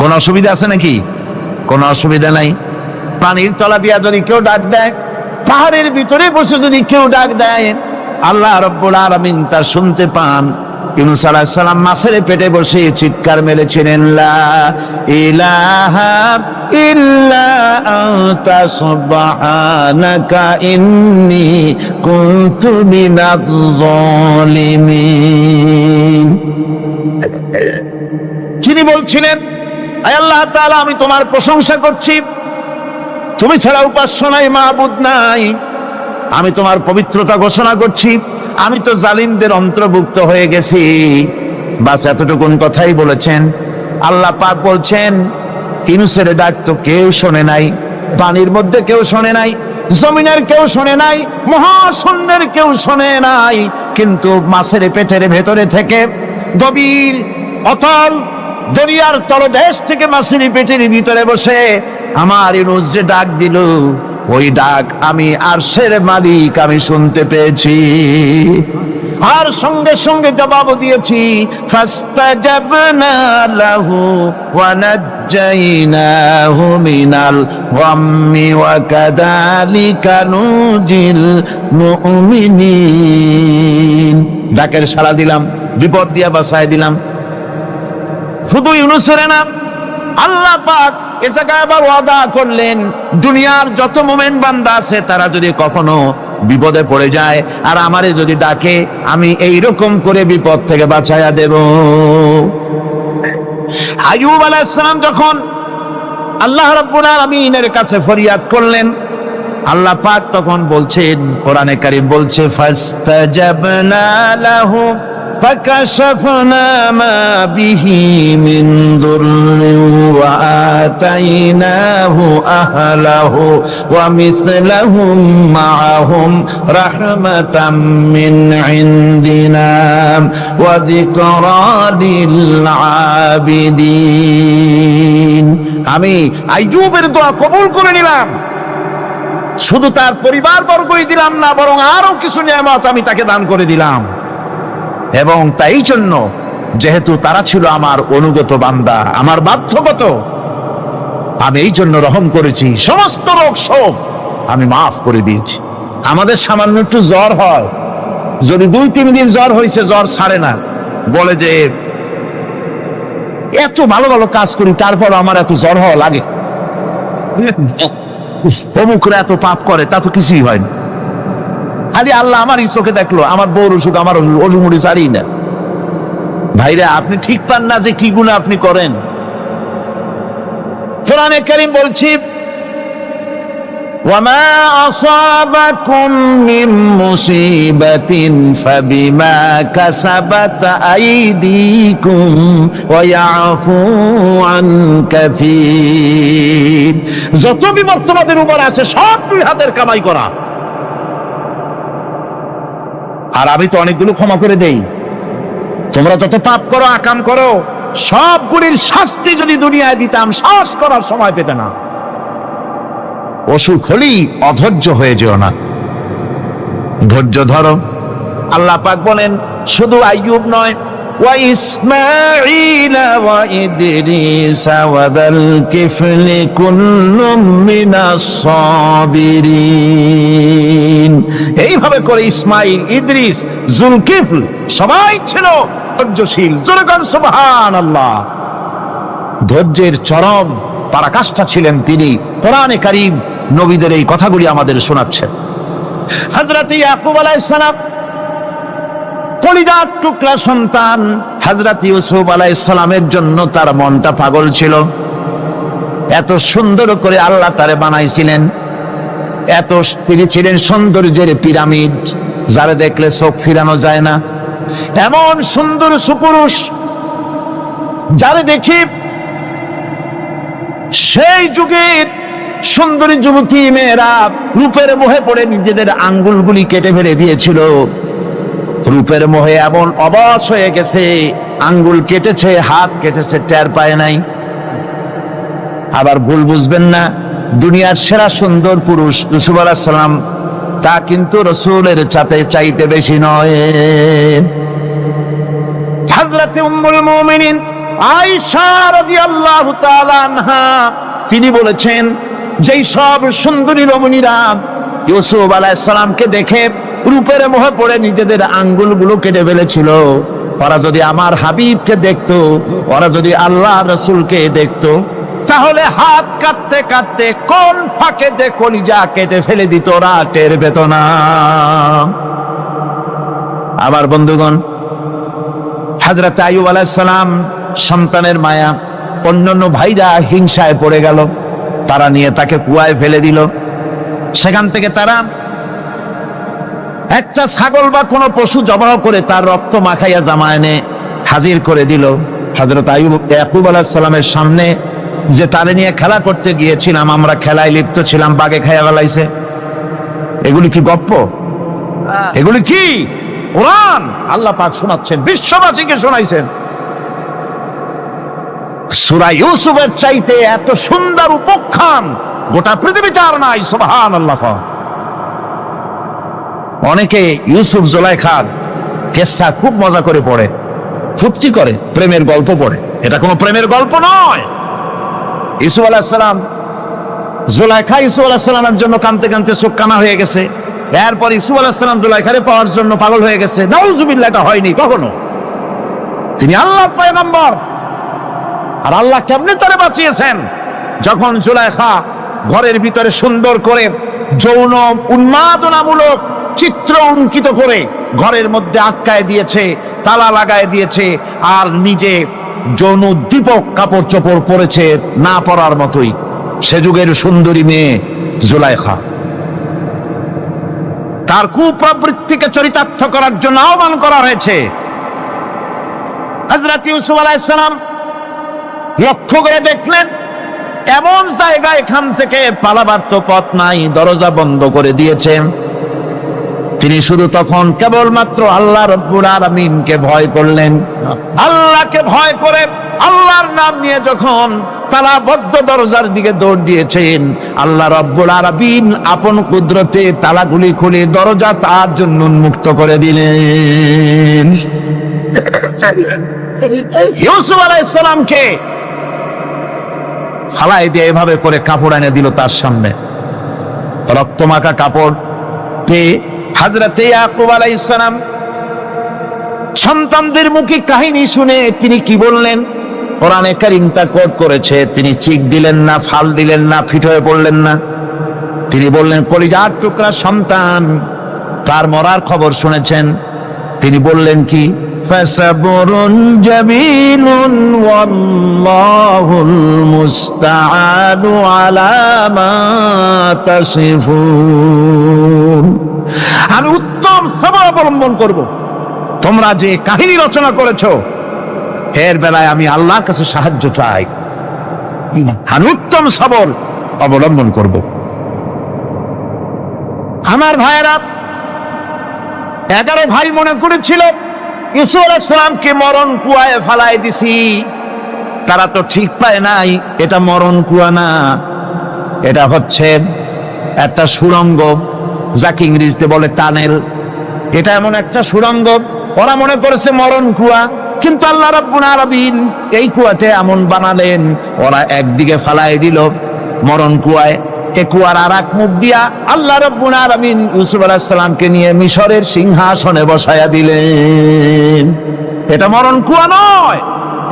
কোন অসুবিধা আছে নাকি? কোন অসুবিধা নাই। পানির তলা দিয়া যদি কেউ ডাক দেয়, পাহাড়ের ভিতরে বসে যদি কেউ ডাক দেয়, আল্লাহ রাব্বুল আলামিন তা শুনতে পান। ইউনূস আলাইহিস সালাম মাছের পেটে বসে চিৎকার মেরেছিলেন, লা ইলাহা ইল্লা আনতা সুবহানাকা ইন্নী কুনতু মিনাজ জালিমিন। যিনি বলছিলেন, আয় আল্লাহ তাআলা, আমি তোমার প্রশংসা করছি, তুমি ছাড়া উপাস্য নাই, মাবুদ নাই। আমি তোমার পবিত্রতা ঘোষণা করছি, আমি তো জালিমদের অন্তর্ভুক্ত হয়ে গেছি। বাস এতটুকুন কথাই বলেছেন। আল্লাহ পাক বলছেন, ইউনূসের ডাক তো কেউ শোনে নাই, পানির মধ্যে কেউ শোনে নাই, জমিনের কেউ শোনে নাই, মহাশূন্যের কেউ শোনে নাই, কিন্তু মাছের পেটের ভেতরে থেকে, গভীর অতল দরিয়ার তলদেশ থেকে মাছের পেটের ভিতরে বসে আমার ইউনূস যে ডাক দিল, ওই ডাক আমি আরশের মালিক আমি শুনতে পেয়েছি, আর সঙ্গে সঙ্গে জবাব দিয়েছি। ফাস্তাজাবনা লাহু ওয়া নাজ্জাইনাহু মিনাল গাম্মি ওয়া কাযালিকা নুজিল মুমিনিন। ডাকের সাড়া দিলাম, বিপদ দিয়া বাঁচায় দিলাম। শুধু ইউনূসের না, আল্লাহ পাক এ জায়গায় আবার ওয়াদা করলেন, দুনিয়ার যত মুমিন বান্দা আছে তারা যদি কখনো বিপদে পড়ে যায় আর আমারে যদি ডাকে, আমি এইরকম করে বিপদ থেকে বাঁচাইয়া দেব। আইয়ুব আলাইহিস সালাম যখন আল্লাহ রাব্বুল আলামিনের কাছে ফরিয়াদ করলেন, আল্লাহ পাক তখন বলছেন, কোরআনে কারীম বলছে, ফাস্তাজাবনা লাহু فكشفنا ما به من ضر وآتيناه أهله ومثلهم معهم رحمة من عندنا وذكرى للعابدين। আমি আইয়ুবের দোয়া কবুল করে নিলাম। শুধু তার পরিবার বর্গই দিলাম না, বরং আরো কিছু নিয়ামত আমি তাকে দান করে দিলাম। এবং তাই জন্য যেহেতু তারা ছিল আমার অনুগত বান্দা, আমার বাধ্যগত, আমি এই জন্য রহম করেছি, সমস্ত রোগ শোক আমি মাফ করে দিয়েছি। আমাদের সামান্য একটু জ্বর হয়, যদি 2-3 দিন জ্বর হয়েছে, জ্বর ছাড়ে না, বলে যে এত ভালো ভালো কাজ করি তারপর আমার এত জ্বর হওয়া লাগে, অমুকরা এত পাপ করে, তা তো কিছুই হয় না। খালি আল্লাহ আমার চোখে দেখলো, আমার বউর অসুখ, আমার অজুমুড়ি ছাড়ি না। ভাইরা, আপনি ঠিক পান না যে কি গুনাহ আপনি করেন। কোরআনে কারীম বলছি, ওয়ামা আসাবাকুম মিন মুসিবাতিন ফাবিমা কাসাবাত আইদিকুম ওয়া ইয়াফু আন কাসীর। যত বিপদ তোমাদের উপর আছে সব 2 হাতের কামাই করা, আর আমি তো অনেকগুলো ক্ষমা করে দেই। তোমরা যত পাপ করো, আকাম করো, সবগুলির শাস্তি যদি দুনিয়ায় দিতাম, শ্বাস করার সময় পেতে না। অসুখ হলেই অধৈর্য হয়ে যেও না, ধৈর্য ধরো। আল্লাহ পাক বলেন, শুধু আইয়ুব নয়, ওয়া ইসমাঈল ওয়া ইদরিস ওয়া যাল কিফলি কুল্লুম মিনাস সাবিরিন। এইভাবে করে ইসমাঈল, ইদ্রিস, জুলকিফল সবাই ছিল ধৈর্যশীল। জোরে বলেন সুবহানাল্লাহ। ধৈর্যের চরম পরাকাষ্ঠা ছিলেন তিনি। কোরআনে কারীম নবীদের এই কথাগুলি আমাদের শোনাচ্ছেন। হযরত ইয়াকুব আলাইহিস সালাম, কলিজার টুকরা সন্তান হযরত ইউসুফ আলাইহিস সালামের জন্য তার মনটা পাগল ছিল। এত সুন্দর করে আল্লাহ তারে বানাইছিলেন, এত তিনি ছিলেন সৌন্দর্যের পিরামিড, যারে দেখলে চোখ ফিরানো যায় না। এমন সুন্দর সুপুরুষ, যারে দেখি সেই যুগের সুন্দরী যুবতী মেয়েরা রূপের মোহে পড়ে নিজেদের আঙ্গুলগুলি কেটে ফেলে দিয়েছিল। রূপের মোহে এমন অবশ হয়ে গেছে, আঙ্গুল কেটেছে, হাত কেটেছে, টের পায় নাই। আবার ভুল বুঝবেন না, দুনিয়ার সেরা সুন্দর পুরুষ ইউসুফ আলাইহিস সালাম, তা কিন্তু রাসূলের চাইতে বেশি নয়। হযরত উম্মুল মুমিনিন আয়েশা রাদিয়াল্লাহু তাআলা আনহা, তিনি বলেছেন, যেই সব সুন্দরী রমণীরা ইউসুফ আলাইহিস সালামকে দেখে রূপের মোহে পড়ে নিজেদের আঙ্গুলগুলো কেটে ফেলেছিল, ওরা যদি আমার হাবিবকে দেখতো, ওরা যদি আল্লাহ রাসূলকে দেখতো, তাহলে হাত কাটতে কাটতে কোন ফাঁকে যে কলিজা কেটে ফেলে দিত, ওরা টের পেত না। আমার বন্ধুগণ, হযরত আইয়ুব আলাইহিস সালাম সন্তানের মায়া, অন্যান্য ভাইরা হিংসায় পড়ে গেল, তারা নিয়ে তাকে কুয়ায় ফেলে দিল। সেখান থেকে তারা একটা ছাগল বা কোনো পশু জবাহ করে তার রক্ত মাখাইয়া জামায়ানে হাজির করে দিল। হযরত ইয়াকুব আলাইহিস সালামের সামনে, যে তারে নিয়ে খেলা করতে গিয়েছিলাম, আমরা খেলায় লিপ্ত ছিলাম, বাগে খাইয়া ফেলাইছে। এগুলি কি গপ্প? এগুলি কি কোরআন? আল্লাহ পাক শোনাচ্ছেন, বিশ্ববাসীকে শোনাইছেন। সূরা ইউসুফের চাইতে এত সুন্দর উপাখ্যান গোটা পৃথিবীতে আর নাই। সুবহানাল্লাহ। অনেকে ইউসুফ জুলাইখার কেসা খুব মজা করে পড়ে, ফুর্তি করে, প্রেমের গল্প পড়ে। এটা কোনো প্রেমের গল্প নয়। ইউসুফ আলাইহিস সালাম, জুলাইখা ইউসুফ আলাইহিস সালামের জন্য কাঁদতে কাঁদতে চোখ কানা হয়ে গেছে। এরপর ইউসুফ আলাইহিস সালাম জুলাইখারে পাওয়ার জন্য পাগল হয়ে গেছে। নাউজুবিল্লাহ, এটা হয়নি কখনো। তিনি আল্লাহর পয়গম্বর, আর আল্লাহ কেমনে তারে বাঁচিয়েছেন? যখন জুলাইখা ঘরের ভিতরে সুন্দর করে যৌন উন্মাদনামূলক চিত্র অঙ্কিত করে ঘরের মধ্যে আটকায় দিয়েছে, তালা লাগায় দিয়েছে, আর নিজে যৌন উদ্দীপক কাপড় চোপড় পরেছে না পরার মতোই। সে যুগের সুন্দরী মেয়ে জুলাইখা। তার কুপ্রবৃত্তিকে চরিতার্থ করার জন্য আহ্বান করা হয়েছে। হযরত ইউসুফ আলাইহিস সালাম লক্ষ্য করে দেখলেন, এমন জায়গা, এখান থেকে পালাবার তো পথ নাই, দরজা বন্ধ করে দিয়েছে। তিনি শুধু তখন কেবলমাত্র আল্লাহ রাব্বুল আলামিনকে ভয় করলেন। আল্লাহকে ভয় করে আল্লাহর নাম নিয়ে যখন তালাবদ্ধ দরজার দিকে দৌড় দিয়েছেন, আল্লাহ রাব্বুল আলামিন আপন কুদরতে তালাগুলি খুলে দরজা তার জন্য উন্মুক্ত করে দিলেন। ইউসুফ আলাইহিস সালামকে ফালাই দিয়ে এভাবে করে কাপড় এনে দিল তার সামনে, রক্তমাখা কাপড় পেয়ে হযরতে ইয়াকুব আলাইহিস সালাম সন্তানদের মুখে কাহিনী শুনে তিনি কি বললেন? কোরআনে কারীম তা কোট করেছে, তিনি চিক দিলেন না, ফাল দিলেন না, ফিট হয়ে পড়লেন না। তিনি বললেন, কলিজার টুকরা সন্তান তার মরার খবর শুনেছেন। তিনি বললেন কি? ফাসাবরুন জামিলুন ওয়াল্লাহুল মুস্তাআনু আলা মা তাসিফুন। আমি উত্তম সবর অবলম্বন করব। তোমরা যে কাহিনী রচনা করেছো এর বেলায় আমি আল্লাহর কাছে সাহায্য চাই, আমি উত্তম সবর অবলম্বন করব। আমার ভাইয়েরা, 11 ভাই মনে করেছিল ইউসুফ আলাইহিস সালামকে মরণ কুয়ায় ফালাই দিছি। তারা তো ঠিক পায় নাই এটা মরণ কুয়া না, এটা হচ্ছে একটা সুড়ঙ্গ, যাকে ইংরেজিতে বলে টানেল। এটা এমন একটা সুড়ঙ্গ, ওরা মনে করেছে মরণ কুয়া, কিন্তু আল্লাহ রাব্বুল আলামিন এই কুয়াতে এমন বানালেন, ওরা একদিকে ফালাই দিল মরণ কুয়ায়, এ কুয়ার আর এক মুখ দিয়া আল্লাহ রাব্বুল আলামিন ইউসুফ আলাইহিস সালামকে নিয়ে মিশরের সিংহাসনে বসায়া দিলেন। এটা মরণ কুয়া নয়,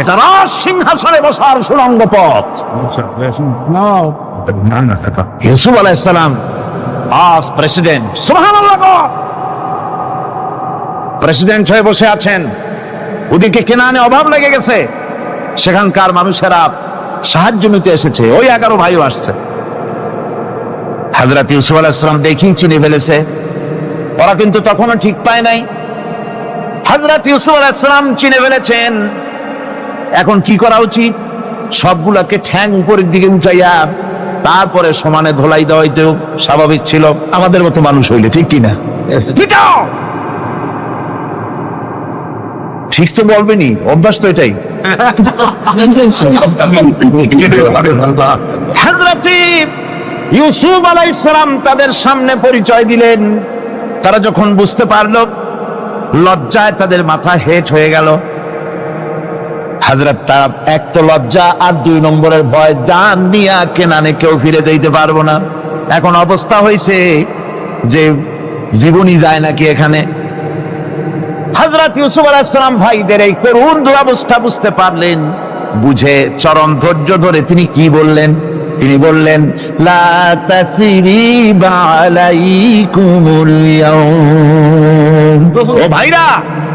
এটা রাজ সিংহাসনে বসার সুড়ঙ্গ পথ। ইউসুফ আলাইহিস সালাম আজ প্রেসিডেন্ট, সুবহানাল্লাহ, প্রেসিডেন্ট হয়ে বসে আছেন। ওদিকে কেনানে অভাব লেগে গেছে, সেখানকার মানুষেরা সাহায্য নিতে এসেছে, ওই 11 ভাইও আসছে। হযরত ইউসুফ আলাইহিস সালাম দেখেই চিনে ফেলেছে, ওরা কিন্তু তখনও ঠিক পায় নাই। হযরত ইউসুফ আলাইহিস সালাম চিনে ফেলেছেন। এখন কি করা উচিত? সবগুলাকে ঠ্যাং উপরের দিকে উঠাইয়া তারপরে সমানে ধোলাই দেওয়াইতেও স্বাভাবিক ছিল, আমাদের মতো মানুষ হইলে, ঠিক কিনা? ঠিক তো বলবেনি, অভ্যাস তো এটাই। হযরত ইউসুফ আলাইহিস সালাম তাদের সামনে পরিচয় দিলেন। তারা যখন বুঝতে পারল, লজ্জায় তাদের মাথা হেট হয়ে গেল। হযরত তার এক তো লজ্জা, আর 2 নম্বরের ভয়, জান নিয়া কেনানে কেউ ফিরে যাইতে পারবো না। এখন অবস্থা হয়েছে যে জীবনই যায় নাকি এখানে। হযরত ইউসুফ আলাইহিস সালাম ভাইদের এই করুণ দুরবস্থা বুঝতে পারলেন, বুঝে চরম ধৈর্য ধরে তিনি কি বললেন? তিনি বললেন, লা তাসরিবা আলাইকুমুল ইয়াউম। ও ভাইরা,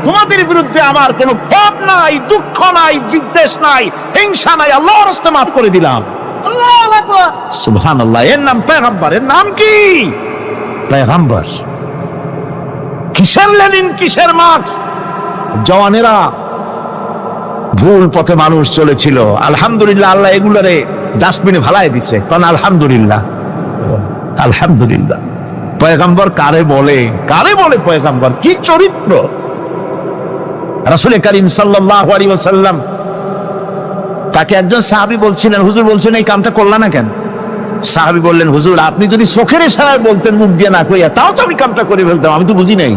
তোমাদের বিরুদ্ধে আমার কোনো ক্ষোভ নাই, দুঃখ নাই, বিদ্বেষ নাই, হিংসা নাই, আল্লাহর রাস্তে মাফ করে দিলাম। আল্লাহু আকবার, সুবহানাল্লাহ। এর নাম পয়গম্বর। এর নাম কি? পয়গম্বর। কিসের লেনিন, কিসের মার্কস? জওয়ানেরা, ভুল পথে মানুষ চলেছিল, আলহামদুলিল্লাহ আল্লাহ এগুলারে ডাস্টবিনে ফালাই দিছে, কারণ আলহামদুলিল্লাহ, আলহামদুলিল্লাহ। পয়গম্বর কারে বলে? কারে বলে পয়গম্বর? কি চরিত্র! রাসূল করিম সাল্লাল্লাহু আলাইহি ওয়াসাল্লাম তাকে একজন সাহাবী বলছিলেন, হুজুর বলছেন এই কামটা করলা না কেন? সাহাবী বললেন, হুজুর আপনি যদি চোখের ইশারায় বলতেন, মুখ দিয়ে না কইয়া, তাও তো আমি কামটা করে ফেলতাম, আমি তো বুঝি নাই।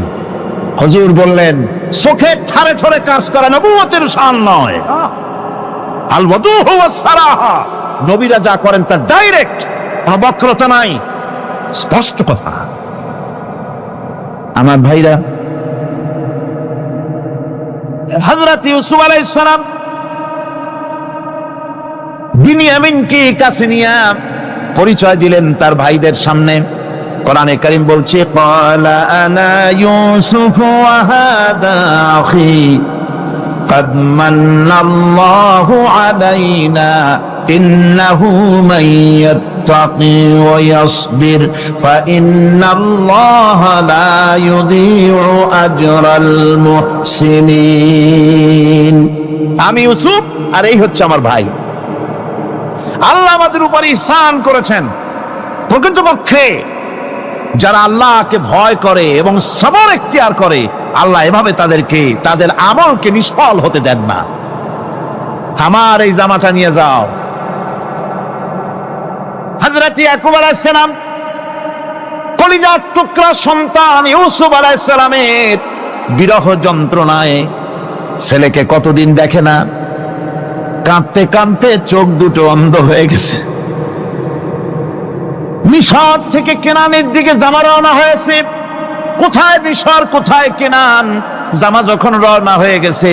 হুজুর বললেন, চোখের ঠারে ঠারে কাজ করা নবুয়তের শান নয়। আল ওয়াদুহু ওয়াস সারাহা, নবীরা যা করেন তা ডাইরেক্ট, কোনো বক্রতা নাই, স্পষ্ট কথা। আমার ভাইরা, হযরত ইউসুফ আলাইহিস সালাম বিনিয়ামিনকে কাছে নিয়ে পরিচয় দিলেন তার ভাইদের সামনে। কোরআনে কারীম বলছে, ক্বালা আনা ইউসুফ ওয়া হাদা আখি قد من الله علينا إنه من يتقي ويصبر فإن الله لا يضيع أجر المحسنين। আমি ইউসুফ আর এই হচ্ছে আমার ভাই। আল্লাহ আমাদের উপর ইহসান করেছেন। প্রকৃতপক্ষে যারা আল্লাহকে ভয় করে এবং সবর এখতিয়ার করে, আল্লাহ এভাবে তাদেরকে, তাদের আমলকে নিষ্ফল হতে দেন না। আমার এই জামাটা নিয়ে যাও। হযরত ইয়াকুব আলাইহিস সালাম কলিজার টুকরা সন্তান ইউসুফ আলাইহিস সালামের বিরহ যন্ত্রণায় ছেলেকে কতদিন দেখে না, কাঁদতে কাঁদতে চোখ দুটো অন্ধ হয়ে গেছে। মিশর থেকে কেনানের দিকে জামা রওনা হয়েছে। কোথায় মিশর, কোথায় কেনান? জামা যখন রওনা হয়ে গেছে,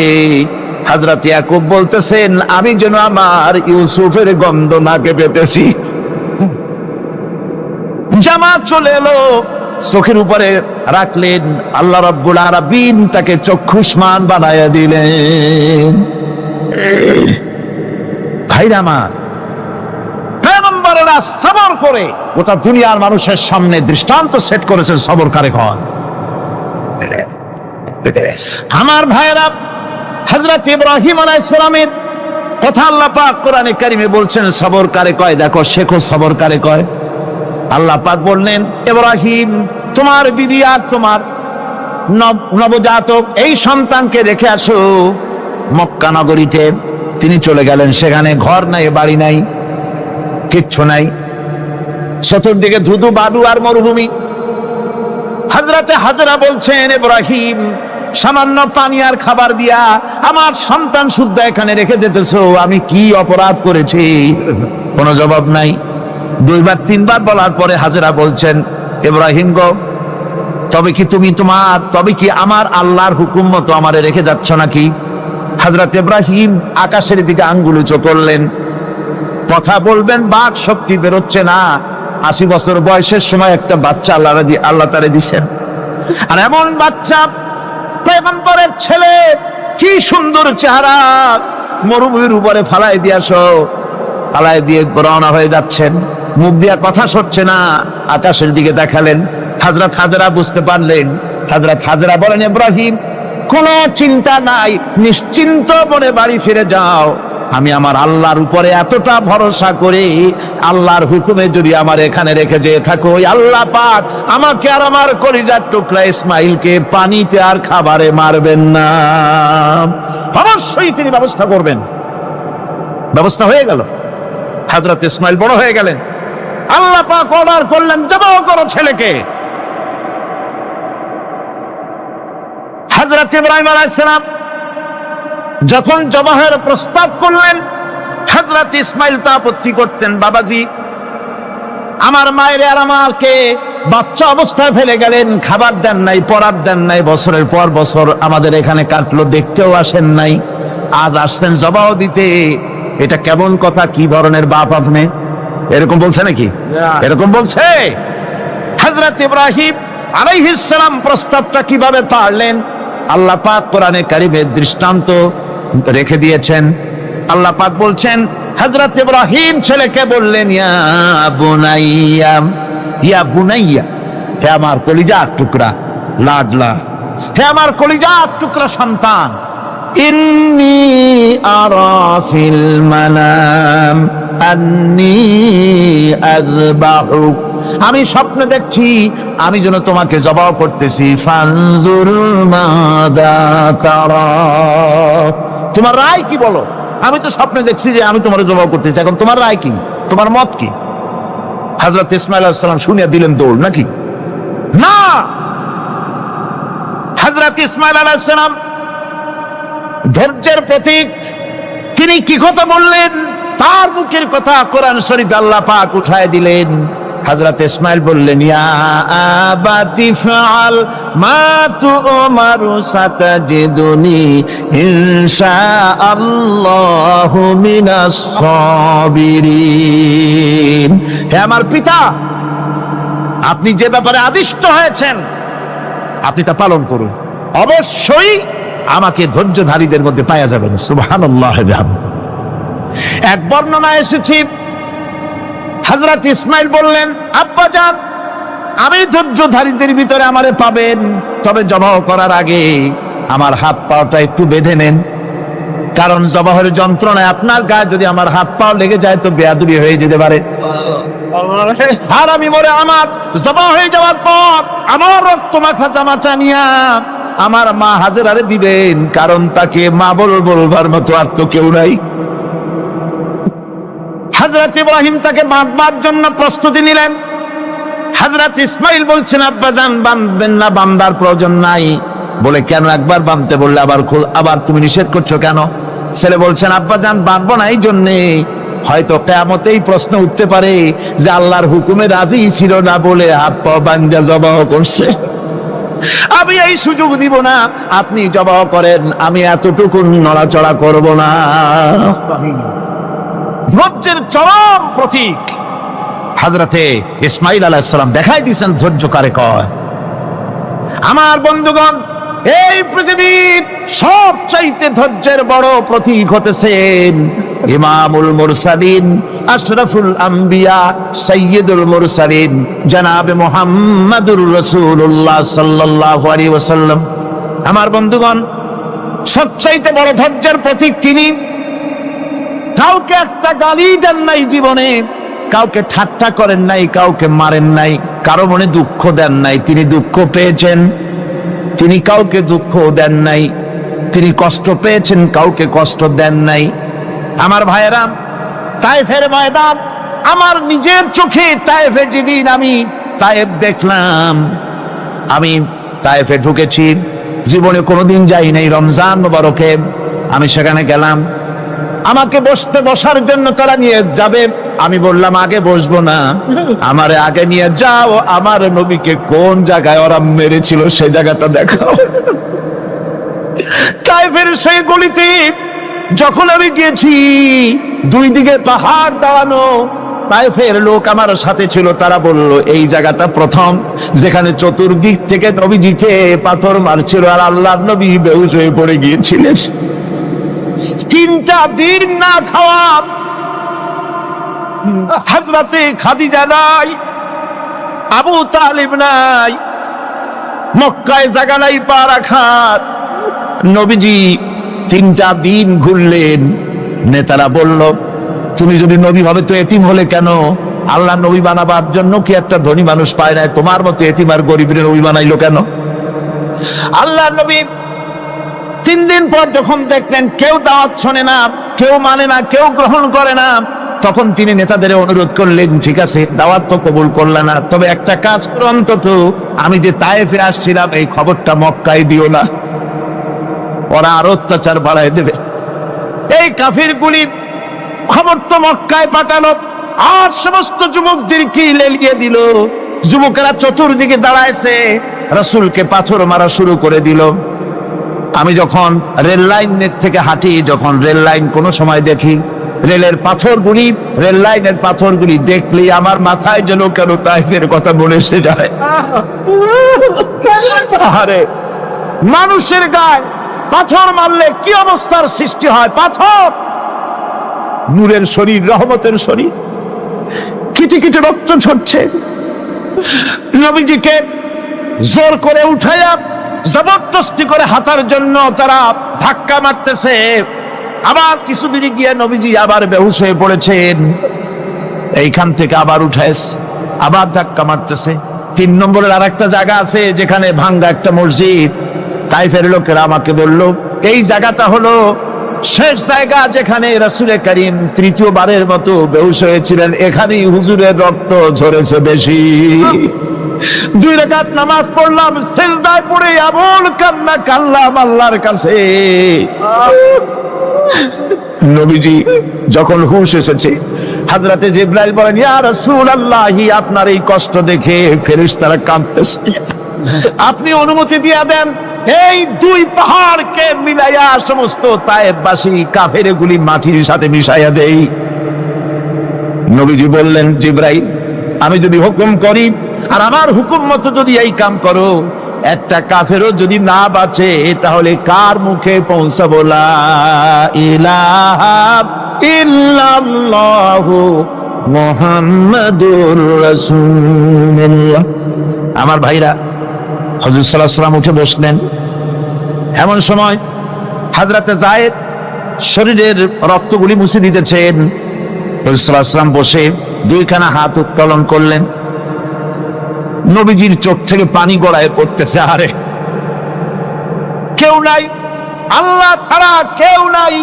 হযরত ইয়াকুব বলতেছেন, আমি যেন আমার ইউসুফের গন্ধ নাকে পেতেছি। জামা চলে এলো, চোখের উপরে রাখলেন, আল্লাহ রাব্বুল আলামিন তাকে চক্ষুষ্মান বানায়া দিলেন। ভাইরা আমার, পয়গম্বরেরা সবর করে গোটা দুনিয়ার মানুষের সামনে দৃষ্টান্ত সেট করেছেন সবরকারী হন। আমার ভাইরা, হযরত ইব্রাহিম আলাইহিস সালামের কথা আল্লাহ পাক কোরআনে কারিমে বলছেন সবরকারী কয়, দেখো শেখো সবরকারী কয়। আল্লাহ পাক বললেন, ইব্রাহিম তোমার বিবি আর তোমার নবজাতক এই সন্তানকে রেখে আসো মক্কা নগরীতে। তিনি চলে গেলেন, সেখানে ঘর নাই, বাড়ি নাই, কিচ্ছু নাই, চতুর্দিকে ধুধু বালু আর মরুভূমি। হযরতে হাজরা বলছেন, ইব্রাহিম সামান্য পানি আর খাবার দিয়া আমার সন্তান শুদ্ধ এখানে রেখে যেতেছো, আমি কি অপরাধ করেছি? কোনো জবাব নাই। দুইবার তিনবার বলার পরে হাজরা বলছেন, ইব্রাহিম গো, তবে কি আমার আল্লাহর হুকুম মতো আমারে রেখে যাচ্ছ নাকি? হযরত ইব্রাহিম আকাশের দিকে আঙ্গুল উঁচু করলেন। কথা বলবেন, বাক শক্তি বেরোচ্ছে না। 80 বছর বয়সের সময় একটা বাচ্চা আল্লাহ তারে দিছেন, আর এমন বাচ্চা পয়গম্বরের ছেলে, কি সুন্দর চেহারা, মরুভূমির উপরে ফালাই দিয়ে রওনা হয়ে যাচ্ছেন। মুখ দিয়া কথা সরছে না, আকাশের দিকে দেখালেন। হযরত হাজরা বুঝতে পারলেন। হযরত হাজরা বলেন, ইব্রাহিম কোনো চিন্তা নাই, নিশ্চিন্ত মনে বাড়ি ফিরে যাও। আমি আমার আল্লাহর উপরে এতটা ভরসা করি, আল্লাহর হুকুমে যদি আমার এখানে রেখে যেয়ে থাকো, ওই আল্লাহ পাক আমাকে আর আমার কলিজার টুকরা ইসমাইলকে পানিতে আর খাবারে মারবেন না, অবশ্যই তিনি ব্যবস্থা করবেন। ব্যবস্থা হয়ে গেল। হযরত ইসমাইল বড় হয়ে গেলেন। আল্লাহ পাক অর্ডার করলেন, জবাহ করো ছেলেকে। হযরত ইব্রাহিম আলাইহিস সালাম যখন জবাহের প্রস্তাব করলেন, হযরত ইসমাইল তা আপত্তি করতেন, বাবাজি আমার মায়ের আর আমাকে বাচ্চা অবস্থায় ফেলে গেলেন, খাবার দেন নাই, পরার দেন নাই, বছরের পর বছর আমাদের এখানে কাটলো, দেখতেও আসেন নাই, আজ আসছেন জবাহ দিতে। এটা কেমন কথা? কি ধরনের বাপ আপনি? এরকম বলছে নাকি? এরকম বলছে? হযরত ইব্রাহিম আলাইহিস সালাম প্রস্তাবটা কিভাবে পারলেন? আল্লাহ পাক কোরআনে কারিমে দৃষ্টান্ত রেখে দিয়েছেন। আল্লাহ পাক বলছেন, হযরত ইব্রাহিম ছেলেকে বললেন, ইয়া বুনাইয়া, হে আমার কলিজার টুকরা লাডলা, হে আমার কলিজার টুকরা সন্তান, ইন্নী আরা ফিল মানাম আন্নী আযবাহুক, আমি স্বপ্নে দেখছি আমি যেন তোমাকে জবাহ করতেছি। ফানজুর মাযা তারা, তোমার রায় কি বলো? আমি তো স্বপ্নে দেখছি যে আমি তোমার জবাহ করতেছি, এখন তোমার রায় কি, তোমার মত কি? হযরত ইসমাঈল আলাইহিস সালাম শুনিয়া দিলেন দৌড়, নাকি? না, হযরত ইসমাঈল আলাইহিস সালাম ধৈর্যের প্রতীক। তিনি কি কথা বললেন? তার মুখের কথা কোরআন শরীফে আল্লাহ পাক উঠায় দিলেন। হযরত ইসমাঈল বললেন, ইয়া আবাতি ফাআল মা তু'মারু সাতাজিদুনি ইনশাআল্লাহু মিনাস সাবিরিন, হে আমার পিতা, আপনি যে ব্যাপারে আদিষ্ট হয়েছেন আপনি তা পালন করুন, অবশ্যই আমাকে ধৈর্যধারীদের মধ্যে পাওয়া যাবেন। সুবহানাল্লাহ। এক বর্ণনা এসেছে, হযরত ইসমাঈল বললেন, আব্বাজান আমি ধৈর্যধারীদের ভিতরে আমারে পাবেন, তবে জবাহ করার আগে আমার হাত পাটা একটু বেঁধে নেন, কারণ জবাহের যন্ত্রণায় আপনার গায়ে যদি আমার হাত পা লেগে যায় তো বেয়াদবি হয়ে যেতে পারে। আর আমি মরে আমার জবাহ হয়ে যাওয়ার পর আমার রক্ত মাখা জামাটা নিয়া আমার মা হাজেরারে দিবেন, কারণ তাকে মা বলবার মতো আর তো কেউ নাই। হযরত ইব্রাহিম তাকে বাঁধবার জন্য প্রস্তুতি নিলেন। হযরত ইসমাঈল বলছেন, আব্বাজান বাঁধবেন না, বান্দার প্রয়োজন নাই, বলে কেন? একবার বাঁধতে বললে আবার তুমি নিষেধ করছো কেন? ছেলে বলছেন, আব্বাজান বাঁধবো না এই জন্যে, হয়তো কিয়ামতেই প্রশ্ন উঠতে পারে যে আল্লাহর হুকুমে রাজি ছিল না বলে হাত পা বান্ধা জবাহ করছে। আমি এই সুযোগ দিব না, আপনি জবাহ করেন, আমি এতটুকু নড়াচড়া করব না। ধৈর্যের চরম প্রতীক হযরতে ইসমাঈল আলাইহিস সালাম দেখাই দিয়েছেন ধৈর্য কারে কয়। আমার বন্ধুগণ, এই পৃথিবীর সবচাইতে ধৈর্যের বড় প্রতীক হতেছেন ইমামুল মুরসালিন, আশরাফুল আম্বিয়া, সাইয়্যিদুল মুরসালিন, জনাবে মুহাম্মাদুর রাসূলুল্লাহ সাল্লাল্লাহু আলাইহি ওয়াসাল্লাম। আমার বন্ধুগণ, সবচাইতে বড় ধৈর্যের প্রতীক তিনি। কাউকে একটা গালি দেন নাই জীবনে, কাউকে ঠাট্টা করেন নাই, কাউকে মারেন নাই, কারো মনে দুঃখ দেন নাই। তিনি দুঃখ পেয়েছেন, তিনি কাউকে দুঃখ দেন নাই। তিনি কষ্ট পেয়েছেন, কাউকে কষ্ট দেন নাই। আমার ভাইয়েরা, তায়েফের ময়দান, আমার নিজের চোখে তায়েফে যেদিন আমি তায়েফ দেখলাম, আমি তায়েফে ঢুকেছি, জীবনে কোনোদিন যাই নাই। রমজান মোবারকে আমি সেখানে গেলাম, আমাকে বসার জন্য তারা নিয়ে যাবে। আমি বললাম আগে বসবো না, আমারে আগে নিয়ে যাও, আমার নবীকে কোন জায়গায় ওরা মেরেছিল সে জায়গাটা দেখাও। তাইফের সেই গলিতে যখন আমি গিয়েছি, দুই দিকে পাহাড় দাঁড়ানো, তাইফের লোক আমার সাথে ছিল, তারা বলল এই জায়গাটা প্রথম যেখানে চতুর্দিক থেকে নবীজিকে পাথর মারছিল আর আল্লাহর নবী বেহুশ হয়ে পড়ে গিয়েছিলেন। 3টা দিন না খাওয়া, হযরতে খাদিজা নাই, আবু তালিব নাই, মক্কায় জায়গা নাই পা রাখার। নবীজি 3টা দিন ঘুরলেন। নেতারা বলল, তুমি যদি নবী হবে তো এতিম হলে কেন? আল্লাহ নবী বানাবার জন্য কি একটা ধনী মানুষ পায় না? তোমার মতো এতিম আর গরিবের নবী বানাইলো কেন? আল্লাহ নবী 3 দিন পর যখন দেখলেন কেউ দাওয়াত শোনে না, কেউ মানে না, কেউ গ্রহণ করে না, তখন তিনি নেতাদের অনুরোধ করলেন, ঠিক আছে দাওয়াত তো কবুল করলে না, তবে একটা কাজ করো, অন্তত আমি যে তায়েফে আসছিলাম এই খবরটা মক্কায় দিও না, ওরা আরো অত্যাচার বাড়ায় দেবে। এই কাফিরগুলি খবর তো মক্কায় পাঠালো, আর সমস্ত যুবকদেরকে লেলিয়ে দিল। যুবকেরা চতুর্দিকে দাঁড়াইছে, রাসূলকে পাথর মারা শুরু করে দিল। আমি যখন রেল লাইনের থেকে হাঁটি, যখন রেল লাইন কোনো সময় দেখি, রেলের পাথরগুলি, রেল লাইনের পাথরগুলি দেখলেই আমার মাথায় যেন কেন তাইফের কথা মনে এসে যায়। আরে মানুষের গায়ে পাথর মারলে কি অবস্থার সৃষ্টি হয়? পাথর নূরের শরীর, রহমতের শরীর, কিটি কিটি রক্ত ঝরছে। নবীজিকে জোর করে উঠাইয়া জবরদস্তি করে হাঁটার জন্য তারা ধাক্কা মারতেছে। আবার কিছুদিন গিয়ে নবীজি আবার বেহুশ হয়ে পড়েছেন, এইখান থেকে আবার উঠাইছে, আবার ধাক্কা মারতেছে। 3 নম্বরের আর একটা জায়গা আছে যেখানে ভাঙ্গা একটা মসজিদ। তাইফের লোকেরা আমাকে বলল, এই জায়গাটা হলো শেষ জায়গা যেখানে রাসূলে কারীম 3য়বারের মতো বেহুশ হয়েছিলেন, এখানেই হুজুরের রক্ত ঝরেছে বেশি। 2 রাকাত নামাজ পড়লাম, সিজদায় পড়ে আবুল কান্না কাল্লাম আল্লাহর কাছে। নবীজি যখন হুঁশ এসেছে, হযরতে জিবরাইল বলেন, ইয়া রাসূলুল্লাহ, আপনার এই কষ্ট দেখে ফেরেশতারা কাঁদতেছে, আপনি অনুমতি দিয়ে দেন এই 2 পাহাড়কে মিলাইয়া সমস্ত তায়েফবাসী কাফেরগুলি মাটির সাথে মিশাইয়া দেই। নবীজি বললেন, জিবরাইল, আমি যদি হুকুম করি আর আমার হুকুম মতো যদি এই কাম করো, একটা কাফেরও যদি না বাঁচে তাহলে কার মুখে পৌঁছাবো লা ইলাহা ইল্লাল্লাহু মুহাম্মাদুর রাসূলুল্লাহ। আমার ভাইরা, হুজুর সাল্লাল্লাহু আলাইহি ওয়াসাল্লাম উঠে বসলেন। এমন সময় হযরতে যায়েদ শরীরের রক্তগুলি মুছে দিতেছেন। হুজুর সাল্লাল্লাহু আলাইহি ওয়াসাল্লাম বসে 2খানা হাত উত্তোলন করলেন। নবীজির চোখ থেকে পানি গড়ায় পড়তেছে। আরে কেউ নাই, আল্লাহ ছাড়া কেউ নাই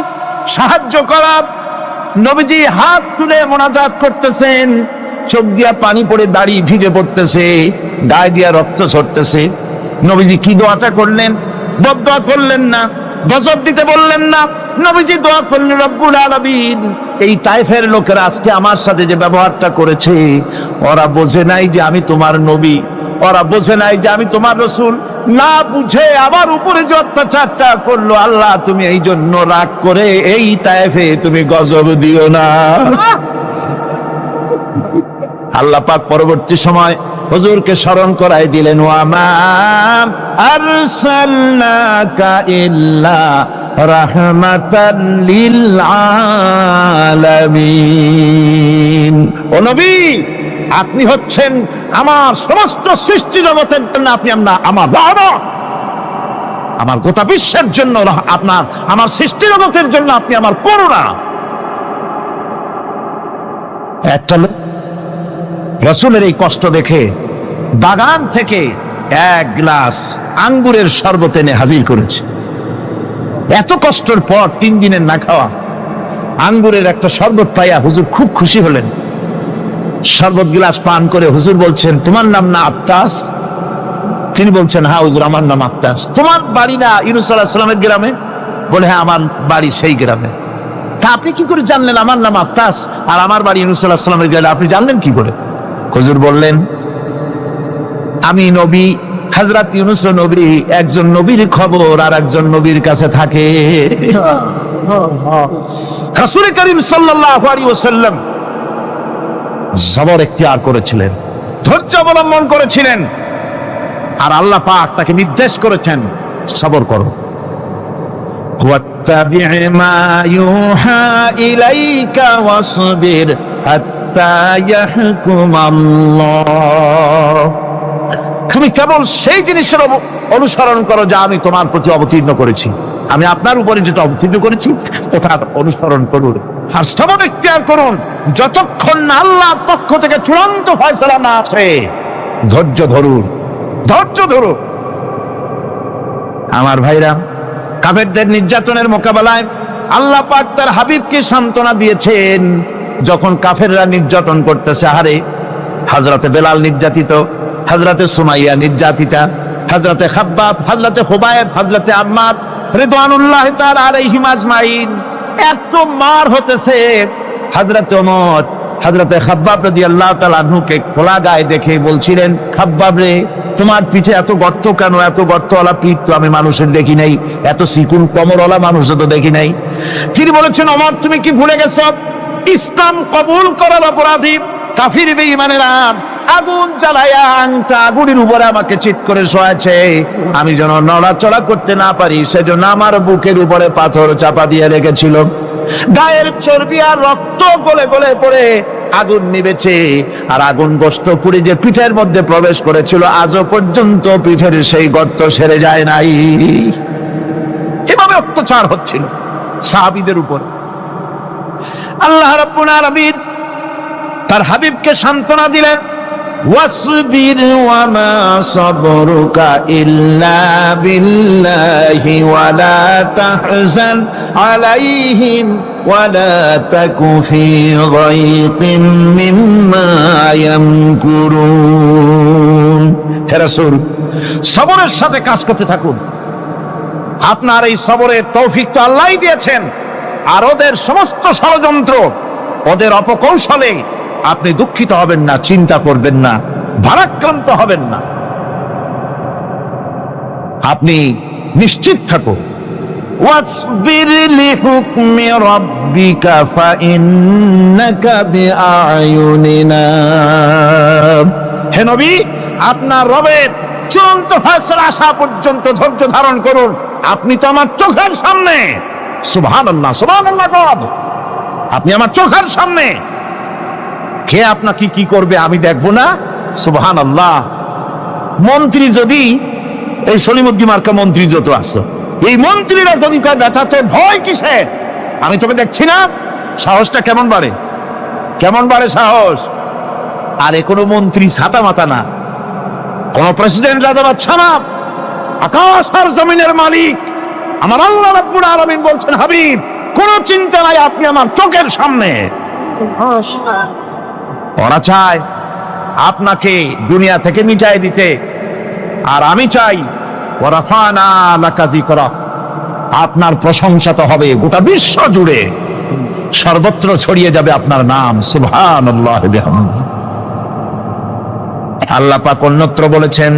সাহায্য করার। নবীজি হাত তুলে মোনাজাত করতেছেন, চোখ দিয়া পানি পড়ে দাড়ি ভিজে পড়তেছে, গায়ে দিয়া রক্ত ঝরতেছে। নবীজি কি দোয়াটা করলেন? বদদোয়া করলেন না, গজব দিতে বললেন না। নবীজি দোয়া করলেন, রব্বুল আলামিন, এই তায়েফের লোকেরা আজকে আমার সাথে যে ব্যবহারটা করেছে, ওরা বোঝে নাই যে আমি তোমার নবী, ওরা বোঝে নাই যে আমি তোমার রাসূল, না বুঝে আমার উপরে যে অত্যাচারটা করলো, আল্লাহ তুমি এই জন্য রাগ করে এই তায়েফে তুমি গজব দিও না। আল্লাহ পাক পরবর্তী সময় হুজুরকে স্মরণ করাই দিলেন, ওয়া মা আরসালনাকা ইল্লা রাহমাতাল লিল আলামিন। ও নবী, আপনি হচ্ছেন আমার সমস্ত সৃষ্টি জগতের জন্য, আপনি আমার রহমত, আমার গোটা বিশ্বের জন্য আপনার, আমার সৃষ্টি জগতের জন্য আপনি আমার করুণা। একটা লোক রাসূলের এই কষ্ট দেখে বাগান থেকে এক গ্লাস আঙ্গুরের শরবত এনে হাজির করেছে। এত কষ্টের পর 3 দিনের না খাওয়া আঙ্গুরের একটা শরবত পাইয়া হুজুর খুব খুশি হলেন। শরবত গ্লাস পান করে হুজুর বলছেন, তোমার নাম না আত্তাস? তিনি বলছেন, হ্যাঁ হুজুর, আমার নাম আত্তাস। তোমার বাড়ি না ইউনূস আলাইহিস সালামের গ্রামে? বলে, হ্যাঁ, আমার বাড়ি সেই গ্রামে। তা আপনি কি করে জানলেন আমার নাম আত্তাস আর আমার বাড়ি ইউনূস আলাইহিস সালামের গ্রামে? আপনি জানলেন কি করে? হুজুর বললেন, আমি নবী, হযরত ইউনূস নবী, একজন নবীর খবর আর একজন নবীর কাছে থাকে। রাসূল করিম সাল্লাল্লাহু আলাইহি ওয়াসাল্লাম সবর ইখতিয়ার করেছিলেন, ধৈর্য অবলম্বন করেছিলেন, আর আল্লাহ পাক তাকে নির্দেশ করেছেন, সবর করো। ওয়াত্তাবি' মা ইউহা ইলাইকা ওয়াসবির হাত্তা ইয়াহকুমাল্লাহ। তুমি কেবল সেই জিনিসের অনুসরণ করো যা আমি তোমার প্রতি অবতীর্ণ করেছি। আমি আপনার উপরে যেটা অবতীর্ণ করেছি ওটার অনুসরণ করুন, আর সবর ইখতিয়ার করুন যতক্ষণ না আল্লাহর পক্ষ থেকে চূড়ান্ত ফয়সালা না আসে। ধৈর্য ধরুন, ধৈর্য ধরুন। আমার ভাইরা, কাফেরদের নির্যাতনের মোকাবেলায় আল্লাহ পাক তার হাবিবকে সান্ত্বনা দিয়েছেন। যখন কাফেররা নির্যাতন করতেছে, হারে হযরতে বেলাল নির্যাতিত, হযরতে সুমাইয়া নির্যাতিতা, হযরতে খাব্বাব, হযরতে হুবায়ব, হযরতে আম্মার রিদওয়ানুল্লাহ তাআলা আলাইহিম আজমাইন, এত মার হতেছে। হযরতে ওমর হযরতে খাব্বাব রাদিয়াল্লাহু তাআলা আনহুকে খোলা গায়ে দেখে বলছিলেন, খাব্বাব রে, তোমার পিঠে এত গর্ত কেন? এত গর্তওয়ালা পিঠ তো আমি মানুষের দেখি নাই, এত চিকুন কোমরওয়ালা মানুষও তো দেখি নাই। তিনি বলেছেন, ওমর, তুমি কি ভুলে গেছো? ইসলাম কবুল করার অপরাধী কাফির বেঈমানেরা আগুন জ্বালায়া আংটা আগুনের উপরে আমাকে চিৎ করে শোয়াছে। আমি যেন নড়াচড়া করতে না পারি সেজন্য আমার বুকের উপরে পাথর চাপা দিয়ে রেখেছিল। গায়ের চর্বি আর রক্ত গলে গলে পড়ে আগুন নিবেছে, আর আগুন গোশত পুড়ে যে পিঠের মধ্যে প্রবেশ করেছিল, আজও পর্যন্ত পিঠের সেই গর্ত সেরে যায় নাই। এভাবে অত্যাচার হচ্ছিল সাহাবীদের উপর। আল্লাহ রাব্বুল আলামিন তার হাবিবকে সান্ত্বনা দিলেন, ওয়াসবির ওয়া মা সাবরুকা ইল্লা বিল্লাহি ওয়া লা তাহজান আলাইহিম ওয়া লা তাকু ফি গায়তিন মিম্মা ইয়ামকুরুন। হে রাসূল, সবরের সাথে কাজ করতে থাকুন। আপনার এই সবরের তৌফিক তো আল্লাহই দিয়েছেন, আর ওদের সমস্ত ষড়যন্ত্র, ওদের অপকৌশলে আপনি দুঃখিত হবেন না, চিন্তা করবেন না, ভারাক্রান্ত হবেন না। আপনি নিশ্চিত থাকুন। ওয়াসবির লিহুকমি রাব্বিকা ফাইন্নাকা বিআয়ুনিনা। হে নবী, আপনার রবের চূড়ান্ত ফয়সালা আসা পর্যন্ত ধৈর্য ধারণ করুন। আপনি তো আমার চোখের সামনে। সুবহানাল্লাহ, সুবহানাল্লাহ। আপনি আমার চোখের সামনে। কে আপনাকে কি করবে আমি দেখবো না? সুবহানাল্লাহ। মন্ত্রী যদি, এই সলিমুদ্দিন মার্কা মন্ত্রী যত আছে, এই মন্ত্রীরা যদি ব্যথাতে ভয় কিসের? আমি তোকে দেখছি না? সাহসটা কেমন বাড়ে, কেমন বাড়ে সাহস। আর এ কোনো মন্ত্রী ছাতা মাতা না, কোন প্রেসিডেন্ট রাজা বাদশা না, আকাশ আর জমিনের মালিক আমার আল্লাহ রাব্বুল আলামিন বলছেন, হাবিব, কোনো চিন্তা নাই, আপনি আমার চোখের সামনে। ওরা চায় আপনাকে দুনিয়া থেকে মিটাই দিতে, আর আমি চাই ওয়া রাফা'না লাকা যিকরাক, আপনার প্রশংসা তো হবে গোটা বিশ্ব জুড়ে, সর্বত্র ছড়িয়ে যাবে আপনার নাম। সুবহানাল্লাহি বিহামদিহি। আল্লাহ পাক অন্যত্র বলেছেন,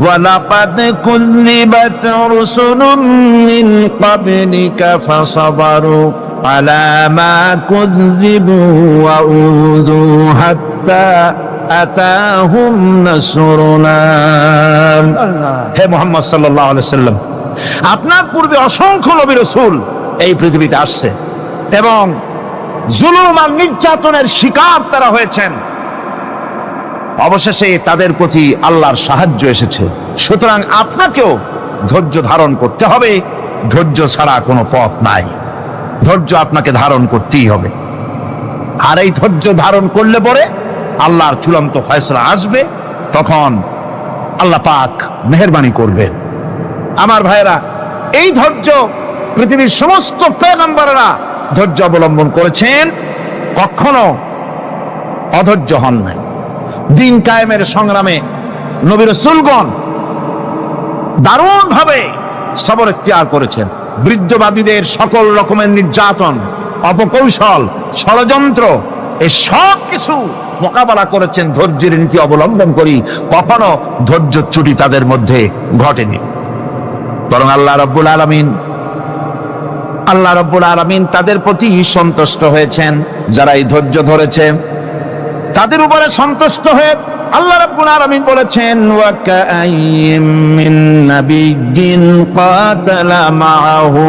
ওয়ালাকাদ কুযযিবাত রুসুলুম মিন ক্বাবলিকা ফাসাবারু আলা মা কুযযিবু ওয়া উযু হাত্তা আতাহুম নাসরুনা। হে মুহাম্মদ সাল্লাল্লাহু আলাইহি ওয়াসাল্লাম, আপনার পূর্বে অসংখ্য নবী রাসূল এই পৃথিবীতে আসছে এবং জুলুম আর নির্যাতনের শিকার তারা হয়েছেন। অবশেষে তাদের প্রতি আল্লাহর সাহায্য এসেছে। সুতরাং আপনাকেও ধৈর্য ধারণ করতে হবে, ধৈর্য ছাড়া কোনো পথ নাই, ধৈর্য আপনাকে ধারণ করতেই হবে। আর এই ধৈর্য ধারণ করলে পরে আল্লাহর চূড়ান্ত ফয়সালা আসবে, তখন আল্লাহ পাক মেহেরবানি করবেন। আমার ভাইরা, এই ধৈর্য পৃথিবীর সমস্ত পয়গম্বররা ধৈর্য অবলম্বন করেছেন, কখনো অধৈর্য হন নাই। দিন কায়েমের সংগ্রামে নবী রাসূলগণ দারুণ ভাবে সবর ইখতিয়ার করেছেন। বৃদ্ধবাদীদের সকল রকমের নির্যাতন, অপকৌশল, ষড়যন্ত্র, এই সব কিছু মোকাবেলা করেছেন ধৈর্যের নীতি অবলম্বন করি। কখনো ধৈর্যচ্যুতি তাদের মধ্যে ঘটেনি, বরং আল্লাহ রাব্বুল আলামিন তাদের প্রতি সন্তুষ্ট হয়েছেন। যারা এই ধৈর্য ধরেছে তাদের উপরে সন্তুষ্ট হয়ে আল্লাহ রাব্বুল আলামিন বলেছেন, ওয়া কাআইয়্যিম মিন নাবিয়্যিন কাতালা মাআহু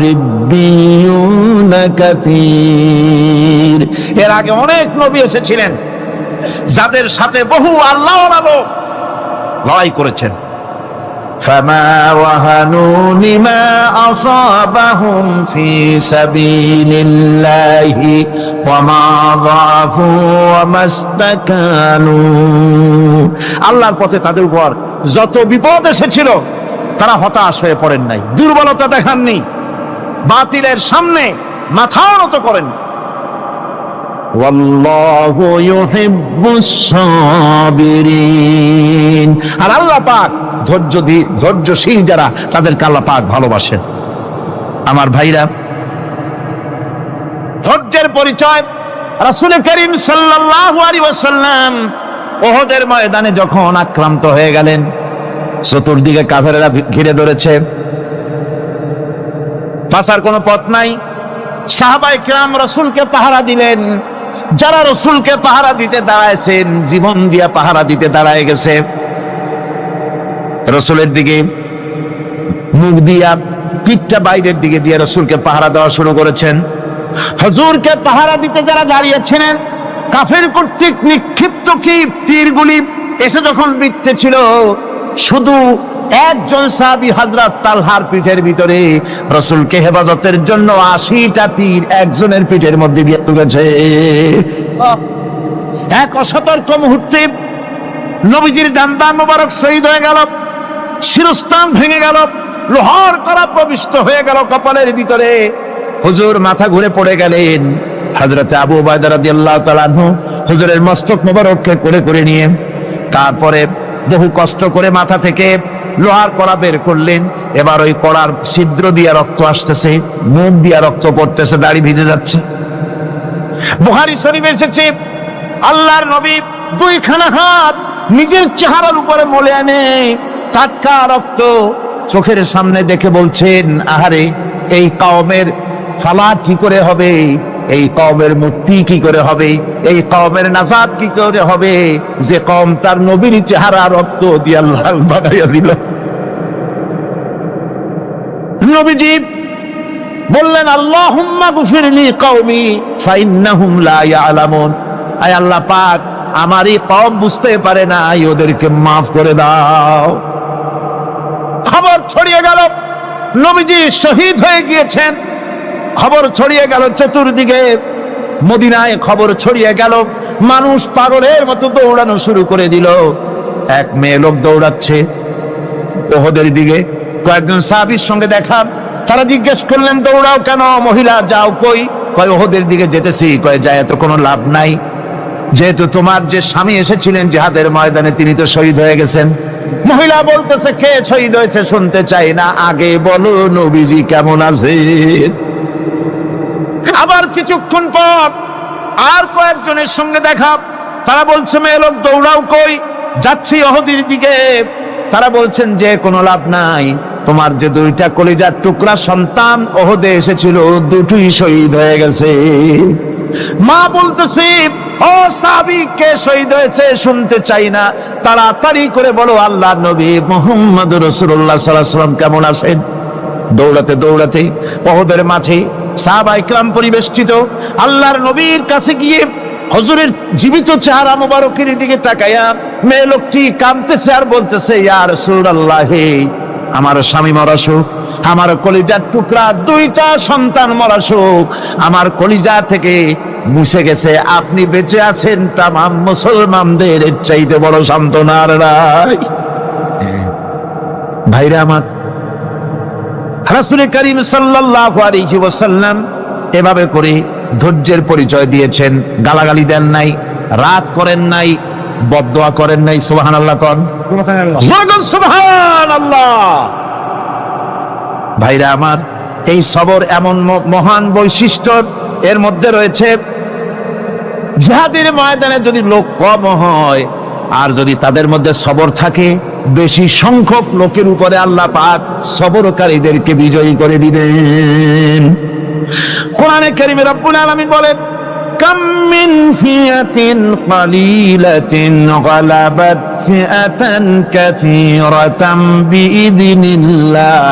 রিব্বিয়ুন কাসীর। এর আগে অনেক নবী এসেছিলেন যাদের সাথে বহু আল্লাহওয়ালা লোক লড়াই করেছেন। فما وهنوا لما أصابهم في سبيل الله وما ضعفوا وما استكانوا। আল্লাহর পথে তাদের উপর যত বিপদ এসেছিল তারা হতাশ হয়ে পড়েন নাই, দুর্বলতা দেখাননি, বাতিলের সামনে মাথাও নত করেন। ওয়াল্লাহু ইউহিব্বুস সাবিরিন। আর আল্লাহ পাক ধৈর্যশীল যারা, তাদেরকে আল্লাহ পাক ভালোবাসেন। আমার ভাইরা, ধৈর্যের পরিচয় রাসূল করিম সাল্লাল্লাহু আলাইহি ওয়াসাল্লাম উহুদের ময়দানে যখন আক্রান্ত হয়ে গেলেন, চতুর্দিকে কাফেররা ঘিরে ধরেছে, বাঁচার কোনো পথ নাই। সাহাবায়ে কিরাম রাসূলকে পাহারা দিলেন। যারা রাসূলকে পাহারা দিতে দাঁড়ায়ছেন, জীবন দিয়া পাহারা দিতে দাঁড়ায় গেছে, রাসূলের দিকে মুখ দিয়া, পিঠটা বাইরের দিকে দিয়ে রাসূলকে পাহারা দেওয়া শুরু করেছেন। হুজুরকে পাহারা দিতে যারা দাঁড়িয়েছিলেন, কাফের কর্তৃক নিক্ষিপ্ত কি তীরগুলি এসে যখন বিঁধতেছিল, শুধু একজন সাহাবী হযরত তালহার পিঠের ভিতরে রাসূলকে হেফাজতের জন্য 80টা তীর একজনের পিঠের মধ্যে দিয়ে তুলেছে। এক অসতর্ক মুহূর্তে নবীজির ডান্ডা মোবারক শহীদ হয়ে গেল, শিরস্ত্রাণ ভেঙে গেল, লোহার কড়া প্রবিষ্ট হয়ে গেল কপালের ভিতরে। হুজুর মাথা ঘুরে পড়ে গেলেন। হযরত আবু উবাইদা রাদিয়াল্লাহু তাআলা আনহু হুজুরের মস্তক মোবারককে করে নিয়ে তারপরে বহু কষ্ট করে মাথা থেকে লোহার কড়া বের করলেন। এবার ওই কড়ার ছিদ্র দিয়ে রক্ত আসতেছে, মুখ দিয়ে রক্ত পড়তেছে, দাড়ি ভিজে যাচ্ছে। বুখারী শরীফে এসেছে, আল্লাহর নবী দুইখানা হাত নিজের চেহারার উপরে মলে আনে টাটকা রক্ত চোখের সামনে দেখে বলছেন, আহারে, এই কওমের ফালাত কি করে হবে, এই কওমের মুক্তি কি করে হবে, এই কওমের নাজাত কি করে হবে, যে কওম তার নবীর চেহারা রক্ত দিয়ে লাল বানাইয়া দিল। নবীজি বললেন, আল্লাহুম্মা গফিরলি কওমি ফাইন্নাহুম লা ইয়ালামুন। আয় আল্লাহ পাক, আমার এই কওম বুঝতে পারে না, ওদেরকে মাফ করে দাও। খবর ছড়িয়ে গেল নবীজি শহীদ হয়ে গিয়েছেন। খবর ছড়িয়ে গেল চতুর্দিকে, মদিনায় খবর ছড়িয়ে গেল। মানুষ পাগলের মতো দৌড়ানো শুরু করে দিল। এক মেয়ে লোক দৌড়াচ্ছে উহুদের দিকে। কয়েকজন সাহাবীর সঙ্গে দেখা, তারা জিজ্ঞেস করলেন, দৌড়াও কেন মহিলা, যাও কই? কয় উহুদের দিকে যেতেছি। কয় যায় তো কোনো লাভ নাই, যেহেতু তোমার যে স্বামী এসেছিলেন জিহাদের ময়দানে তিনি তো শহীদ হয়ে গেছেন, মহিলা বলতেছে কে শহীদ হয়েছে শুনতে চাই না, আগে বলো নবীজি কেমন আছে। আবার কিছুক্ষণ পর আর কয়েকজনের সঙ্গে দেখা, তারা বলছে মেয়ে লোক দৌড়াও, কই যাচ্ছি ওহদের দিকে। তারা বলছেন যে কোনো লাভ নাই, তোমার যে দুইটা কলিজার টুকরা সন্তান ওহদে এসেছিল দুটোই শহীদ হয়ে গেছে। মা বলতেছে ও সাহাবী কে শহীদ হয়েছে শুনতে চাই না, তাড়াতাড়ি করে বলো আল্লাহর নবী মুহাম্মদুর রাসূলুল্লাহ সাল্লাল্লাহু আলাইহি ওয়াসাল্লাম কেমন আছেন। দৌড়াতে দৌড়াতে ওহদের মাঠে সাহাবায়ে কেরাম পরিবেষ্টিত, আল্লাহর নবীর কাছে গিয়ে হুজুরের জীবিত চেহারা মোবারকের দিকে তাকায়া মেয়ে লোকটি কাঁদতেছে আর বলতেছে ইয়া রাসূলুল্লাহ, আমার স্বামী মরা শোক, আমার কলিজার টুকরা দুইটা সন্তান মরা শোক আমার কলিজা থেকে মুছে গেছে, আপনি বেঁচে আছেন তামাম মুসলমানদের চাইতে বড় সান্ত্বনার রায়। ভাইরা আমার, রাসূল করিম সাল্লাল্লাহু আলাইহি ওয়াসাল্লাম এভাবে করে ধৈর্যের পরিচয় দিয়েছেন, গালাগালি দেন নাই, রাগ করেন নাই, বদদোয়া করেন নাই। সুবহানাল্লাহ কোন সুবহানাল্লাহ। ভাইরা আমার, এই সবর এমন মহান বৈশিষ্ট্য, এর মধ্যে রয়েছে জিহাদের ময়দানে যদি লোক কম হয় আর যদি তাদের মধ্যে সবর থাকে, বেশি সংখ্যক লোকের উপরে আল্লাহ পাক সবরকারীদেরকে বিজয়ী করে দিবেন। কোরআনে কারীমে রব্বুল আলামিন বলেন কাম মিন ফিয়াতিন কালিলাতিন গালাবাত ফিআতান কাসীরাতাম বিইذনিল্লাহ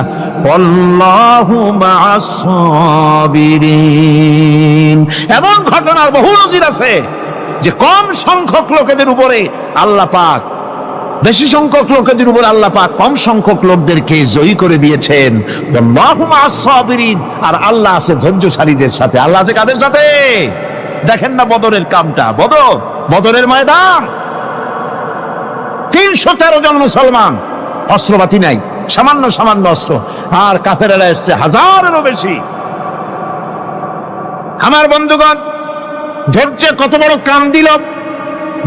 আল্লাহু মা'আস সাবিরিন। এমন ঘটনার বহু নজির আছে যে কম সংখ্যক লোকেদের উপরে আল্লাহ পাক, বেশি সংখ্যক লোকেদের উপর আল্লাহ পাক কম সংখ্যক লোকদেরকে জয়ী করে দিয়েছেন। আল্লাহু মা'আস সাবিরিন, আর আল্লাহ আছে ধৈর্যশালীদের সাথে। আল্লাহ আছে কাদের সাথে? দেখেন না বদরের কামটা, বদরের ময়দান, 313 জন মুসলমান, অস্ত্রপাতি নাই, সামান্য সামান্য অস্ত্র, আর কাফেরেরা এসছে হাজারেরও বেশি। আমার বন্ধুগণ, ধৈর্যে কত বড় কাম দিল,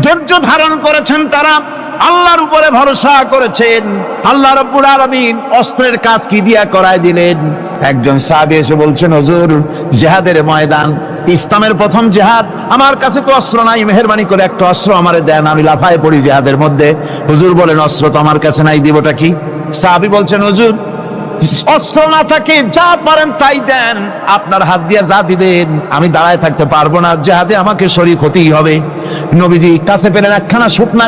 ধৈর্য ধারণ করেছেন তারা, আল্লাহর উপরে ভরসা করেছেন। আল্লাহ রাব্বুল আলামিন অস্ত্রের কাজ কি দিয়া করায় দিলেন। একজন সাহাবী এসে বলছেন হুজুর, জিহাদের ময়দান, ইসলামের প্রথম জিহাদ, আমার কাছে তো অস্ত্র নাই, মেহেরবানি করে একটা অস্ত্র আমারে দেন, আমি লাফায় পড়ি জিহাদের মধ্যে। হুজুর বলেন অস্ত্র তো আমার কাছে নাই, দিবটা কি? সাহাবী বলছেন হুজুর, অস্ত্র না থাকে যা পারেন তাই দেন, আপনার হাত দিয়ে যা দিবেন আমি দাঁড়ায় থাকতে পারবো না, জিহাদে আমাকে শরীক হতেই হবে। নবীজি কাছে পেলেন একখানা শুকনা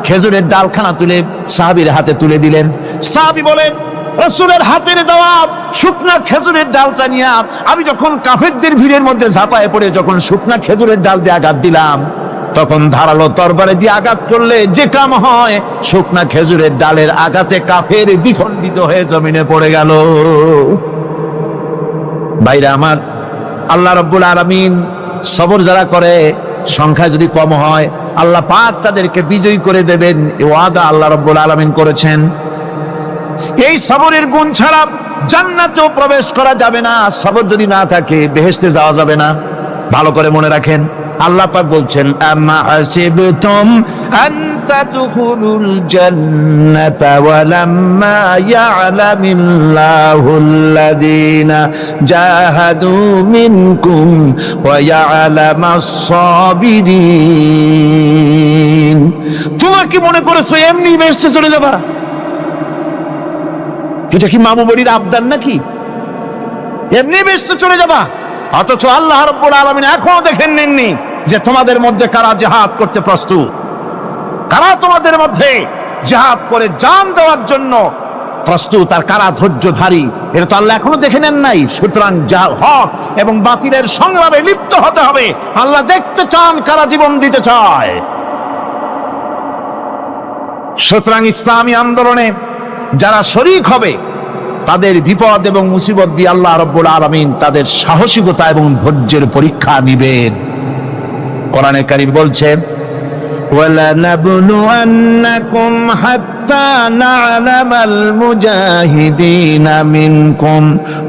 খেজুরের ডালখানা তুলে সাহাবীর হাতে তুলে দিলেন। সাহাবী বলেন রাসূলের হাতের দেওয়া শুকনা খেজুরের ডালটা নিয়ে আমি যখন কাফেরদের ভিড়ের মধ্যে ঝাঁপায় পড়ে যখন শুকনা খেজুরের ডাল দিয়ে আঘাত দিলাম, তখন ধারালো তরবারে দিয়ে আঘাত করলে যে কাম হয়, শুকনা খেজুরের ডালের আঘাতে কাফের দ্বিখণ্ডিত হয়ে জমিনে পড়ে গেল। ভাইরা আমার, আল্লাহ রাব্বুল আলামিন সবর যারা করে, সংখ্যা যদি কম হয়, আল্লাহ পাক তাদেরকে বিজয়ী করে দেবেন, এই ওয়াদা আল্লাহ রাব্বুল আলামিন করেছেন। এই সবরের গুণ ছাড়া জান্নাতেও প্রবেশ করা যাবে না, সবর যদি না থাকে বেহেশতে যাওয়া যাবে না। ভালো করে মনে রাখেন, আল্লাহ পাক বলছেন আম্মা হাসিবতুম আন তাদখুলুল জান্নাতা ওয়া লাম্মা ইয়া'লামিল্লাহুল্লাযীনা জাহাদু মিনকুম ওয়া ইয়া'লামাস সাবিরিন। তোমরা কি মনে করেছো এমনি বেহেশতে চলে যাবা? এটা কি মামু বাড়ির আবদার নাকি? এমনি বেহেশতে চলে যাবা? অথচ আল্লাহ রাব্বুল আলামিন এখনো দেখেন নেননি যে তোমাদের মধ্যে কারা জিহাদ করতে প্রস্তুত, কারা তোমাদের মধ্যে জিহাদ করে জান দেওয়ার জন্য প্রস্তুত, আর কারা ধৈর্যধারী, এটা তো আল্লাহ এখনো দেখে নেন নাই। সুতরাং হক এবং বাতিলের সংগ্রামে লিপ্ত হতে হবে। আল্লাহ দেখতে চান কারা জীবন দিতে চায়। সুতরাং ইসলামী আন্দোলনে যারা শরীক হবে, তাদের বিপদ এবং মুসিবত দিয়ে আল্লাহ রাব্বুল আলামিন তাদের সাহসিকতা এবং ধৈর্যের পরীক্ষা নেবেন। কোরআনে কারীম বলছেন ওয়ালানাবলুয়ান্নাকুম হাত্তা না'লামাল মুজাহিদিনা মিনকুম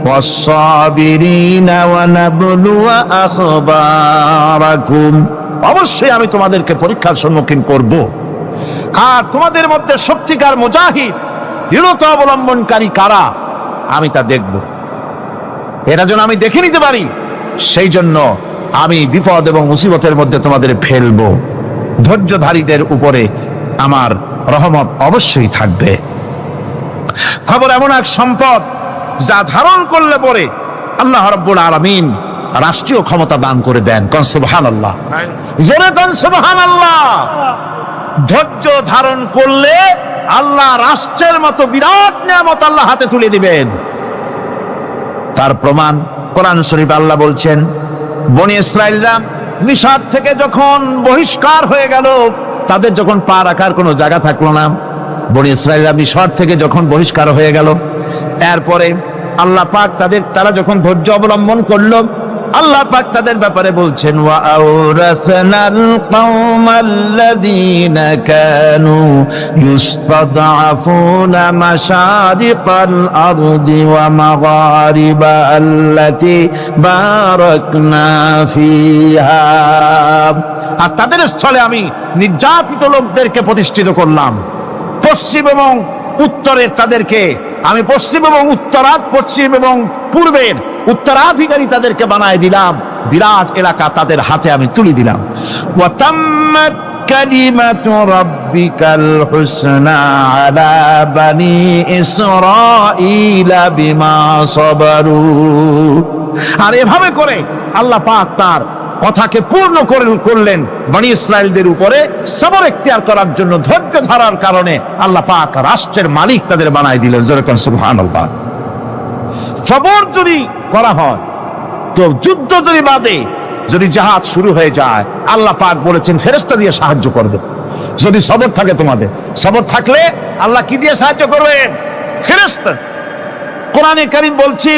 ওয়াস-সাবিরিনা ওয়া নাবলুয়া আখবারাকুম। অবশ্যই আমি তোমাদেরকে পরীক্ষার সম্মুখীন করব, আর তোমাদের মধ্যে সত্যিকার মুজাহিদ, দৃঢ়তা অবলম্বনকারী কারা, আমি তা দেখব। এটা যেন আমি দেখে নিতে পারি, সেই জন্য আমি বিপদ এবং মুসিবতের মধ্যে তোমাদের ফেলবো। ধৈর্যধারীদের উপরে আমার রহমত অবশ্যই থাকবে। খবর এমন এক সম্পদ যা ধারণ করলে পরে আল্লাহ রাব্বুল আলামিন রাষ্ট্রীয় ক্ষমতা দান করে দেন। কোন সুবহানাল্লাহ, জোরে কোন সুবহানাল্লাহ। ধৈর্য ধারণ করলে আল্লাহ রাষ্ট্রের মতো বিরাট নিয়ামত আল্লাহ হাতে তুলে দিবেন। তার প্রমাণ কোরআন শরীফ আল্লাহ বলছেন, বনি ইসরাইলরা মিশর থেকে যখন বহিষ্কার হয়ে গেল, তাদের যখন পা রাখার কোনো জায়গা থাকলো না, বনি ইসরাইলরা মিশর থেকে যখন বহিষ্কার হয়ে গেল, এরপরে আল্লাহ পাক তারা যখন ধৈর্য অবলম্বন করলো, আল্লাহ পাক তাদের ব্যাপারে বলছেন, ওয়া আওরাসনাল কওমাল্লাযীনা কানু ইউসতাদআফুনা মাশারিকাল আরদি ওয়া মাগারিবা আল্লাতী বারাকনা ফিহা। আর তাদের স্থলে আমি নির্যাতিত লোকদেরকে প্রতিষ্ঠিত করলাম। পশ্চিম এবং উত্তরের তাদেরকে আমি পশ্চিম এবং পশ্চিম এবং পূর্বের উত্তরাধিকারী তাদেরকে বানায় দিলাম। বিরাট এলাকা তাদের হাতে আমি তুলে দিলাম। ওয়া তাম্মাত কালিমাতু রাব্বিকাল হুসনা আলা বানি ইসরাঈলা বিমা সাবারু। আর এভাবে করে আল্লাহ পাক তার কথাকে পূর্ণ করলেন বনি ইসরাইলদের উপরে। সবর এখতিয়ার করার জন্য, ধৈর্য ধরার কারণে আল্লাহ পাক রাষ্ট্রের মালিক তাদের বানায় দিলেন। যেরকম সুবহানাল্লাহ। সবর যদি করা হয়, তো যুদ্ধ যদি বাদে, যদি জাহাজ শুরু হয়ে যায়, আল্লাহ পাক বলেছেন ফেরেশতা দিয়ে সাহায্য করবে। যদি সবর থাকে, তোমাদের সবর থাকলে আল্লাহ কি দিয়ে সাহায্য করবেন? ফেরেশতা। কোরআনে কারীম বলছে,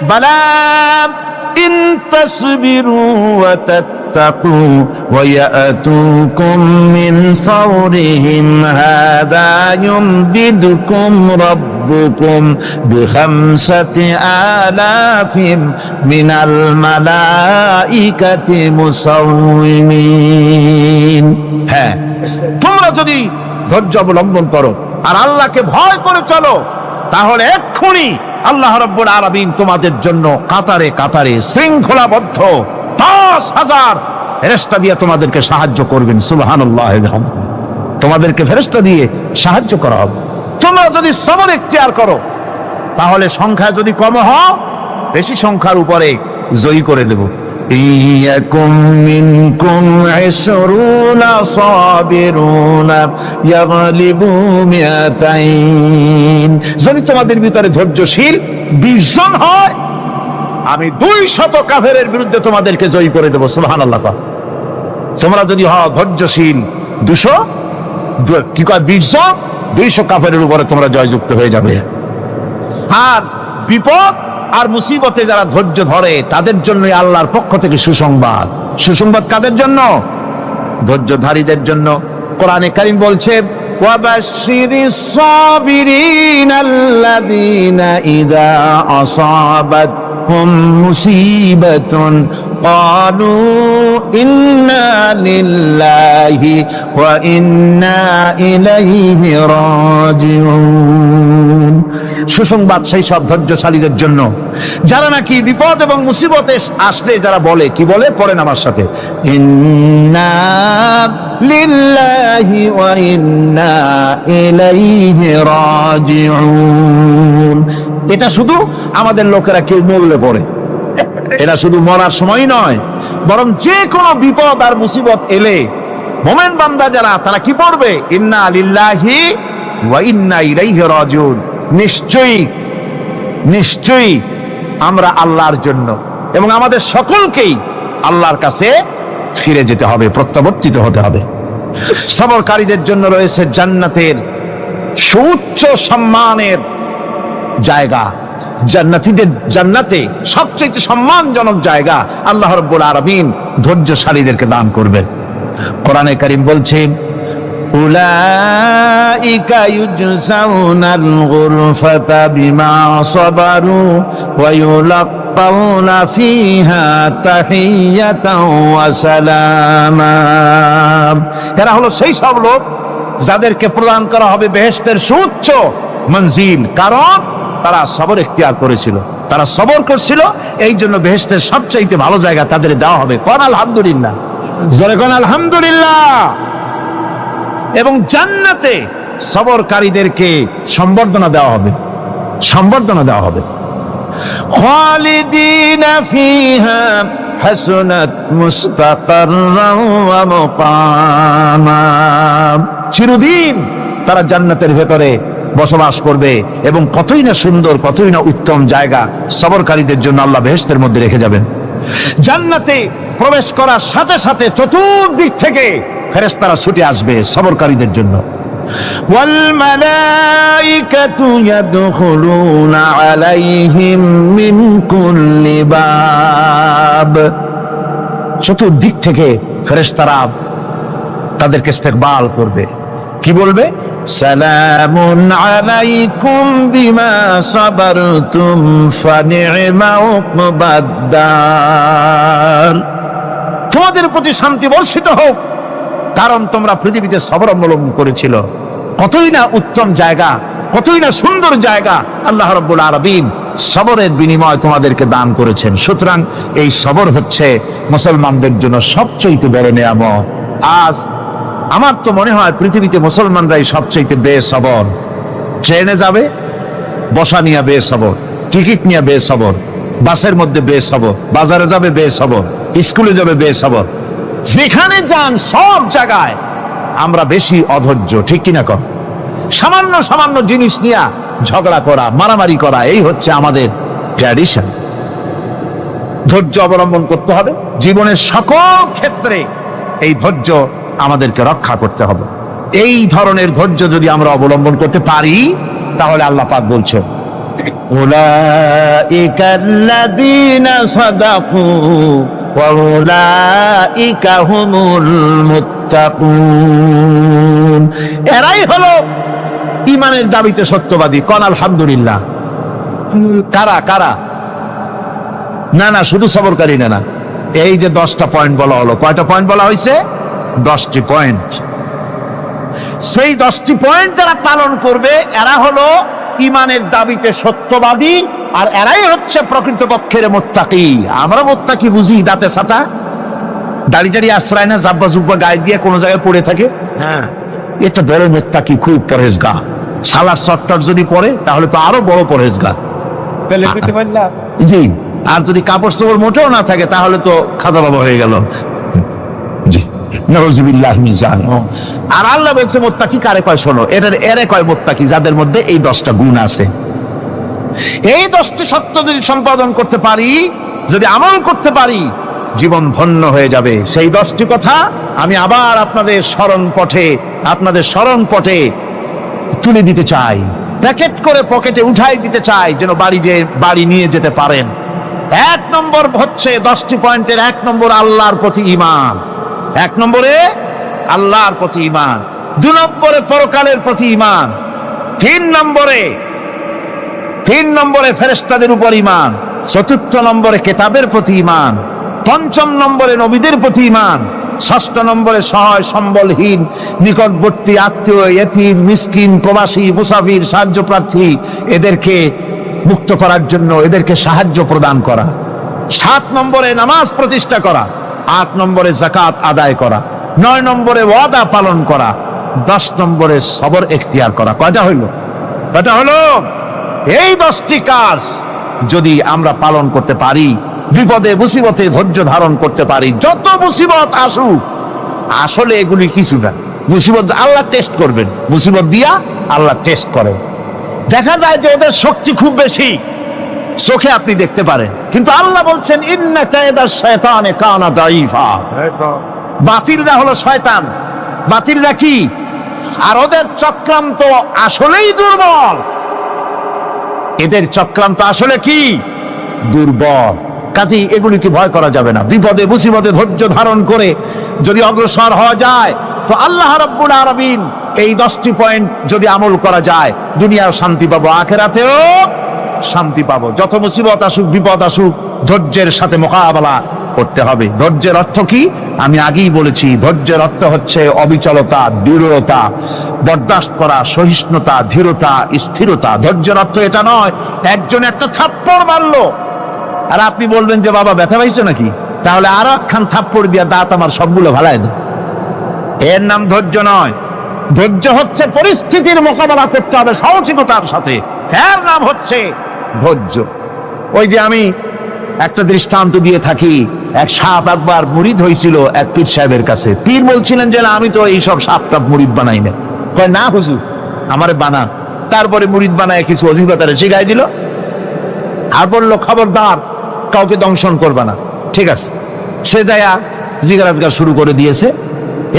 বালা ইন তাসবিরু ওয়া তাত্তাকু ওয়া ইয়াতুকুম মিন ফাওরিহিম হাদা ইউমদিদুকুম রাব্বুকুম বিখামসাতি আলাফিম মিনাল মালাইকাতি মুসাউমিন। হ্যাঁ, তোমরা যদি ধৈর্য অবলম্বন করো আর আল্লাহকে ভয় করে চলো, তাহলে এক্ষুনি আল্লাহ রাব্বুল আলামিন তোমাদের জন্য কাতারে কাতারে শৃঙ্খলাবদ্ধ ৫,০০০ ফেরেশতা দিয়ে তোমাদেরকে সাহায্য করবেন। সুবহানাল্লাহ। তোমাদেরকে ফেরেশতা দিয়ে সাহায্য করা হবে। তোমরা যদি সবর এখতিয়ার করো, তাহলে সংখ্যা যদি কম হও, বেশি সংখ্যার উপরে জয়ী করে দেব। ইয়াকুম মিনকুম ২০ সাবিরুনা ইয়াগলিবু মিয়াতাইন। যদি তোমাদের ভিতরে ধৈর্যশীল ২০ জন হয়, আমি ২০০ কাফেরের বিরুদ্ধে তোমাদেরকে জয়ী করে দেব। সুবহানাল্লাহ। তোমরা যদি হও ধৈর্যশীল ২০০ ২০ জন, ২০০ কাফেরের উপরে তোমরা জয়যুক্ত হয়ে যাবে। আর বিপদ আর মুসিবতে যারা ধৈর্য ধরে, তাদের জন্য আল্লাহর পক্ষ থেকে সুসংবাদ। সুসংবাদ কাদের জন্য? ধৈর্যধারীদের জন্য। কোরআনে কারীম বলছে, ওয়াবাশশিরিস সাবিরিনাল্লাযীনা ইযা আসাবাতহুম মুসিবাতুন ক্বালু ইন্না লিল্লাহি ওয়া ইন্না ইলাইহি রাজিউন। সুসংবাদ সেই সব ধৈর্যশালীদের জন্য যারা নাকি বিপদ এবং মুসিবতে আসলে যারা বলে, কি বলে? পড়েন আমার সাথে, ইন্না লিল্লাহি ওয়া ইন্না ইলাইহি রাজিউন। এটা শুধু আমাদের লোকেরা কেউ মরলে পড়ে, এটা শুধু মরার সময় নয়, বরং যে কোনো বিপদ আর মুসিবত এলে মোমেন বান্দা যারা, তারা কি পড়বে? ইন্না লিল্লাহি ওয়া ইন্না ইলাইহি রাজিউন। নিশ্চয়ই নিশ্চয়ই আমরা আল্লাহর জন্য এবং আমাদের সকলকেই আল্লাহর কাছে ফিরে যেতে হবে, প্রত্যাবর্তিত হতে হবে। সবরকারীদের জন্য রয়েছে জান্নাতের সুউচ্চ সম্মানের জায়গা। জান্নাতে সবচেয়ে সম্মানজনক জায়গা আল্লাহ রাব্বুল আলামিন ধৈর্যশালীদেরকে দান করবেন। কোরআনে কারীম বলছে, উলাইকা ইউজসাউনাল গুরফাতা বিমা সাবারু ওয়া ইউলাক্কাউনা ফিহা তাহিয়াতাও ওয়া সালামা। এরা হলো সেই সব লোক যাদেরকে প্রদান করা হবে বেহেশতের সুউচ্চ মঞ্জিল, কারণ তারা সবর ইখতিয়ার করেছিল, তারা সবর করছিল, এই জন্য বেহেশতের সবচাইতে ভালো জায়গা তাদের দেওয়া হবে। কোন আলহামদুলিল্লাহ, জোরে কোন আলহামদুলিল্লাহ। এবং জান্নাতে সবরকারীদেরকে সম্বর্ধনা দেওয়া হবে, সম্বর্ধনা দেওয়া হবে। খালিদিনা ফিহা হাসনাত মুস্তাকাররান ওয়া মুকামা, চিরদিন তারা জান্নাতের ভেতরে বসবাস করবে এবং কতই না সুন্দর, কতই না উত্তম জায়গা সবরকারীদের জন্য আল্লাহ বেহেশতের মধ্যে রেখে যাবেন। জান্নাতে প্রবেশ করার সাথে সাথে চতুর্দিক থেকে ফেরেশতারা ছুটে আসবে সবরকারীদের জন্য। ওয়াল মালাইকাতু ইয়াদখুলুনা আলাইহিম মিন কুল্লি বাব, চতুর্দিক থেকে ফেরেশতারা তাদেরকে ইস্তেকবাল করবে। কি বলবে? সালামুন আলাইকুম বিমা সাবারতুম ফানি'মা উকবাদ, তোমাদের প্রতি শান্তি বর্ষিত হোক, কারণ তোমরা পৃথিবীতে সবর অবলম্বন করেছিল। কতই না উত্তম জায়গা, কতই না সুন্দর জায়গা আল্লাহ রাব্বুল আলামিন সবরের বিনিময় তোমাদেরকে দান করেছেন। সুতরাং এই সবর হচ্ছে মুসলমানদের জন্য সবচেয়ে বড় নিয়ামত। আজ আমার তো মনে হয় পৃথিবীতে মুসলমানরাই সবচেয়ে বেসবর। ট্রেনে যাবে বসা নিয়ে বেসবর, টিকিট নিয়ে বেসবর, বাসের মধ্যে বেসবর, বাজারে যাবে বেসবর, স্কুলে যাবে বেসবর, যেখানে যান সব জায়গায় আমরা বেশি অধৈর্য, ঠিক কিনা কর? সামান্য সামান্য জিনিস নিয়ে ঝগড়া করা, মারামারি করা, এই হচ্ছে আমাদের ট্র্যাডিশন। ধৈর্য অবলম্বন করতে হবে জীবনের সকল ক্ষেত্রে, এই ধৈর্য আমাদেরকে রক্ষা করতে হবে। এই ধরনের ধৈর্য যদি আমরা অবলম্বন করতে পারি, তাহলে আল্লাহ পাক বলছেন উলাইকাল্লাযীনা সাদাকু ওয়া উলাইকা হুমুল মুত্তাকুন, এরাই হলো ঈমানের দাবিতে সত্যবাদী। কোন আলহামদুলিল্লাহ। কারা কারা? না না, শুধু সবরকারী না, এই যে 10টা পয়েন্ট বলা হলো, কয়টা পয়েন্ট বলা হয়েছে? 10টি পয়েন্ট। সেই 10টি পয়েন্ট যারা পালন করবে এরা হলো ঈমানের দাবিতে সত্যবাদী, আর এরাই হচ্ছে প্রকৃতপক্ষের মুত্তাকি। আমরা মুত্তাকি বুঝি দাঁতে ছাতা, দাড়ি টাড়ি আশ্রয় না, জাব্বা জুব্বা গায়ে দিয়ে কোনো জায়গায় পড়ে থাকে, হ্যাঁ, এটা বড় মুত্তাকি, খুব পরহেজগার। সালার চট্টর যদি পড়ে তাহলে তো আরো বড় পরহেজগার। জি, আর যদি কাপড় চোপড় মোটেও না থাকে তাহলে তো খাজা বাবা হয়ে গেল। আর আল্লাহ বলছে মুত্তাকি কারে কয়? শোনো, এরে কয় মুত্তাকি যাদের মধ্যে এই 10টা গুণ আছে। এই 10টি সত্য যদি সম্পাদন করতে পারি, যদি আমল করতে পারি, জীবন ধন্য হয়ে যাবে। সেই 10টি কথা আমি আবার আপনাদের স্মরণ পটে তুলে দিতে চাই, প্যাকেট করে পকেটে উঠাই দিতে চাই, যেন বাড়ি নিয়ে যেতে পারেন। 1 নম্বর হচ্ছে 10টি পয়েন্টের 1 নম্বর আল্লাহর প্রতি ঈমান। 1 নম্বরে আল্লাহর প্রতি ঈমান, 2 নম্বরে পরকালের প্রতি ঈমান, 3 নম্বরে ফেরেশতাদের উপর ঈমান, 4র্থ নম্বরে কিতাবের প্রতি ঈমান, 5ম নম্বরে নবীদের প্রতি ঈমান, 6ষ্ঠ নম্বরে সহায় সম্বলহীন নিকটবর্তী আত্মীয়, ইতিম, মিসকিন, প্রবাসী, মুসাফির, সাহায্য প্রার্থী, এদেরকে মুক্ত করার জন্য এদেরকে সাহায্য প্রদান করা, 7 নম্বরে নামাজ প্রতিষ্ঠা করা, 8 নম্বরে যাকাত আদায় করা, 9 নম্বরে ওয়াদা পালন করা, 10 নম্বরে সবর এখতিয়ার করা। কয়টা হইল? এই 10টি কাজ যদি আমরা পালন করতে পারি, বিপদে মুসিবতে ধৈর্য ধারণ করতে পারি, যত মুসিবত আসুক, আসলে এগুলি কিছু না। মুসিবত আল্লাহ টেস্ট করবেন, মুসিবত দিয়া আল্লাহ টেস্ট করেন। দেখা যায় যে ওদের শক্তি খুব বেশি, চোখে আপনি দেখতে পারেন, কিন্তু আল্লাহ বলছেন ইন্না কায়দা শায়তানে কানা দাঈফা। বাতিলরা হলো শয়তান, বাতিলরা কি? আর ওদের চক্রান্ত আসলেই দুর্বল, এদের চক্রান্ত আসলে কি? দুর্বল। কাজেই এগুলিকে ভয় করা যাবে না। বিপদে মুসিবতে ধৈর্য ধারণ করে যদি অগ্রসর হওয়া যায়, তো আল্লাহ রাব্বুল আলামিন এই 10টি পয়েন্ট যদি আমল করা যায়, দুনিয়ার শান্তি পাবো, আখিরাতেও শান্তি পাবো। যত মুসিবত আসুক, বিপদ আসুক, ধৈর্যের সাথে মোকাবেলা করতে হবে। ধৈর্যের অর্থ কি? আমি আগেই বলেছি, ধৈর্যের অর্থ হচ্ছে অবিচলতা, দৃঢ়তা, বরদাস্ত করা, সহিষ্ণুতা, ধীরতা, স্থিরতা। ধৈর্যের অর্থ এটা নয় একজন একটা থাপ্পড় মারলো আর আপনি বলবেন যে বাবা ব্যথা পাইছো নাকি, তাহলে আরো একখান থাপ্পড় দিয়া দাঁত আমার সবগুলো ভালাই দেন। এর নাম ধৈর্য নয়। ধৈর্য হচ্ছে পরিস্থিতির মোকাবেলা করতে হবে সাহসিকতার সাথে, এর নাম হচ্ছে ধৈর্য। ওই যে আমি একটা দৃষ্টান্ত দিয়ে থাকি, এক সাপ একবার মুরিদ হয়েছিল এক পীর সাহেবের কাছে। পীর বলছিলেন যে না, আমি তো এইসব সাপ টাপ মুরিদ বানাই না। কয় না হুজুর, আমারে বানান। তারপরে মুরিদ বানায় কিছু অভিজ্ঞতারে শিখাই দিল আর বললো খবরদার কাউকে দংশন করবা না। ঠিক আছে, সে যায়া জিজ্ঞাসা শুরু করে দিয়েছে।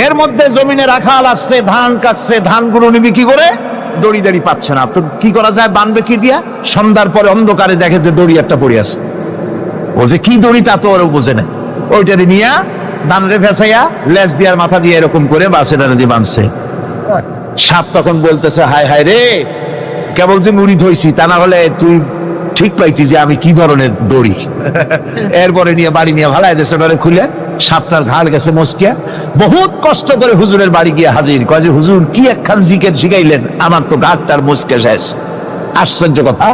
এর মধ্যে জমিনে রাখাল আসছে, ধান কাটছে, ধানগুলো নিবি কি করে, দড়ি দাড়ি পাচ্ছে না, তো কি করা যায়, বানবে কি দিয়া? সন্ধ্যার পরে অন্ধকারে দেখে যে দড়ি একটা পড়ে আছে। ও যে কি দড়ি তা তো ওরা বোঝে না, ওইটারে নিয়া ধানরে ফেসাইয়া লেজ দিয়ার মাথা দিয়ে এরকম করে বাসেটারে দিয়ে বানছে। সাপ তখন বলতেছে হায় হায় রে, কেবল যে মুরিদ হইছি তা না হলে তুই ঠিক পাইছি যে আমি কি ধরনের দড়ি। এরপরে নিয়ে বাড়ি নিয়ে ভালাই দেশে ডরে খুলে সাপটার ঘাড় গেছে মস্কিয়া। বহুত কষ্ট করে হুজুরের বাড়ি গিয়ে হাজির, কয় যে হুজুর কি একখান জিকের শিখাইলেন, আমার তো ঘাটটার মস্কে শেষ। আশ্চর্য কথা,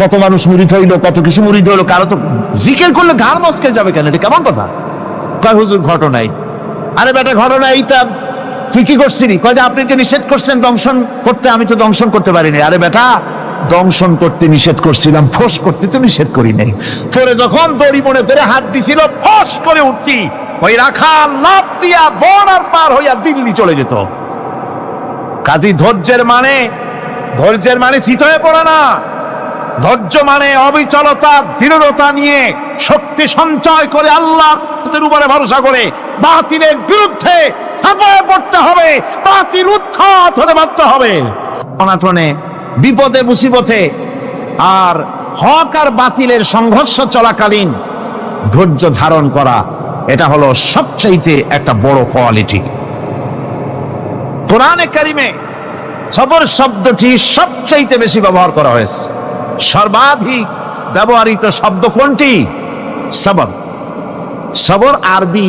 কত মানুষ মুরিদ হইলো, কত কিছু মুরিদ হইলো, কারো তো জিকের করলে ঘাড় মস্কে যাবে কেন, এটা কেমন কথা? কয় হুজুর ঘটনাই। আরে বেটা ঘটনা এইটা তুই কি করছিলি? কয় যে আপনি যে নিষেধ করছেন দংশন করতে, আমি তো দংশন করতে পারিনি। আরে বেটা দংশন করতে নিষেধ করছিলাম, ফোঁস করতে তো নিষেধ করি নাই। তোরে যখন দড়ি মনে করে হাত দিছিল ফোঁস করে উঠতি, ওই রাখা লাভ দিয়া বন আর পার হইয়া দিল্লি চলে যেত। কাজী ধৈর্যের মানে চিত হয়ে পড়ে না। ধৈর্য মানে অবিচলতা, দৃঢ়তা নিয়ে শক্তি সঞ্চয় করে আল্লাহর উপরে ভরসা করে বাতিলের বিরুদ্ধে ঝাঁপিয়ে পড়তে হবে, বাতিল উৎখাত হতে বাধ্য হবে। অনাটনে, বিপদে, মুসিবতে আর হক আর বাতিলের সংঘর্ষ চলাকালীন ধৈর্য ধারণ করা, এটা হলো সবচাইতে একটা বড় কোয়ালিটি। কোরআনে কারিমে সবর শব্দটি সবচাইতে বেশি ব্যবহার করা হয়েছে। সর্বাধিক ব্যবহৃত শব্দ কোনটি? সবর। সবর আরবি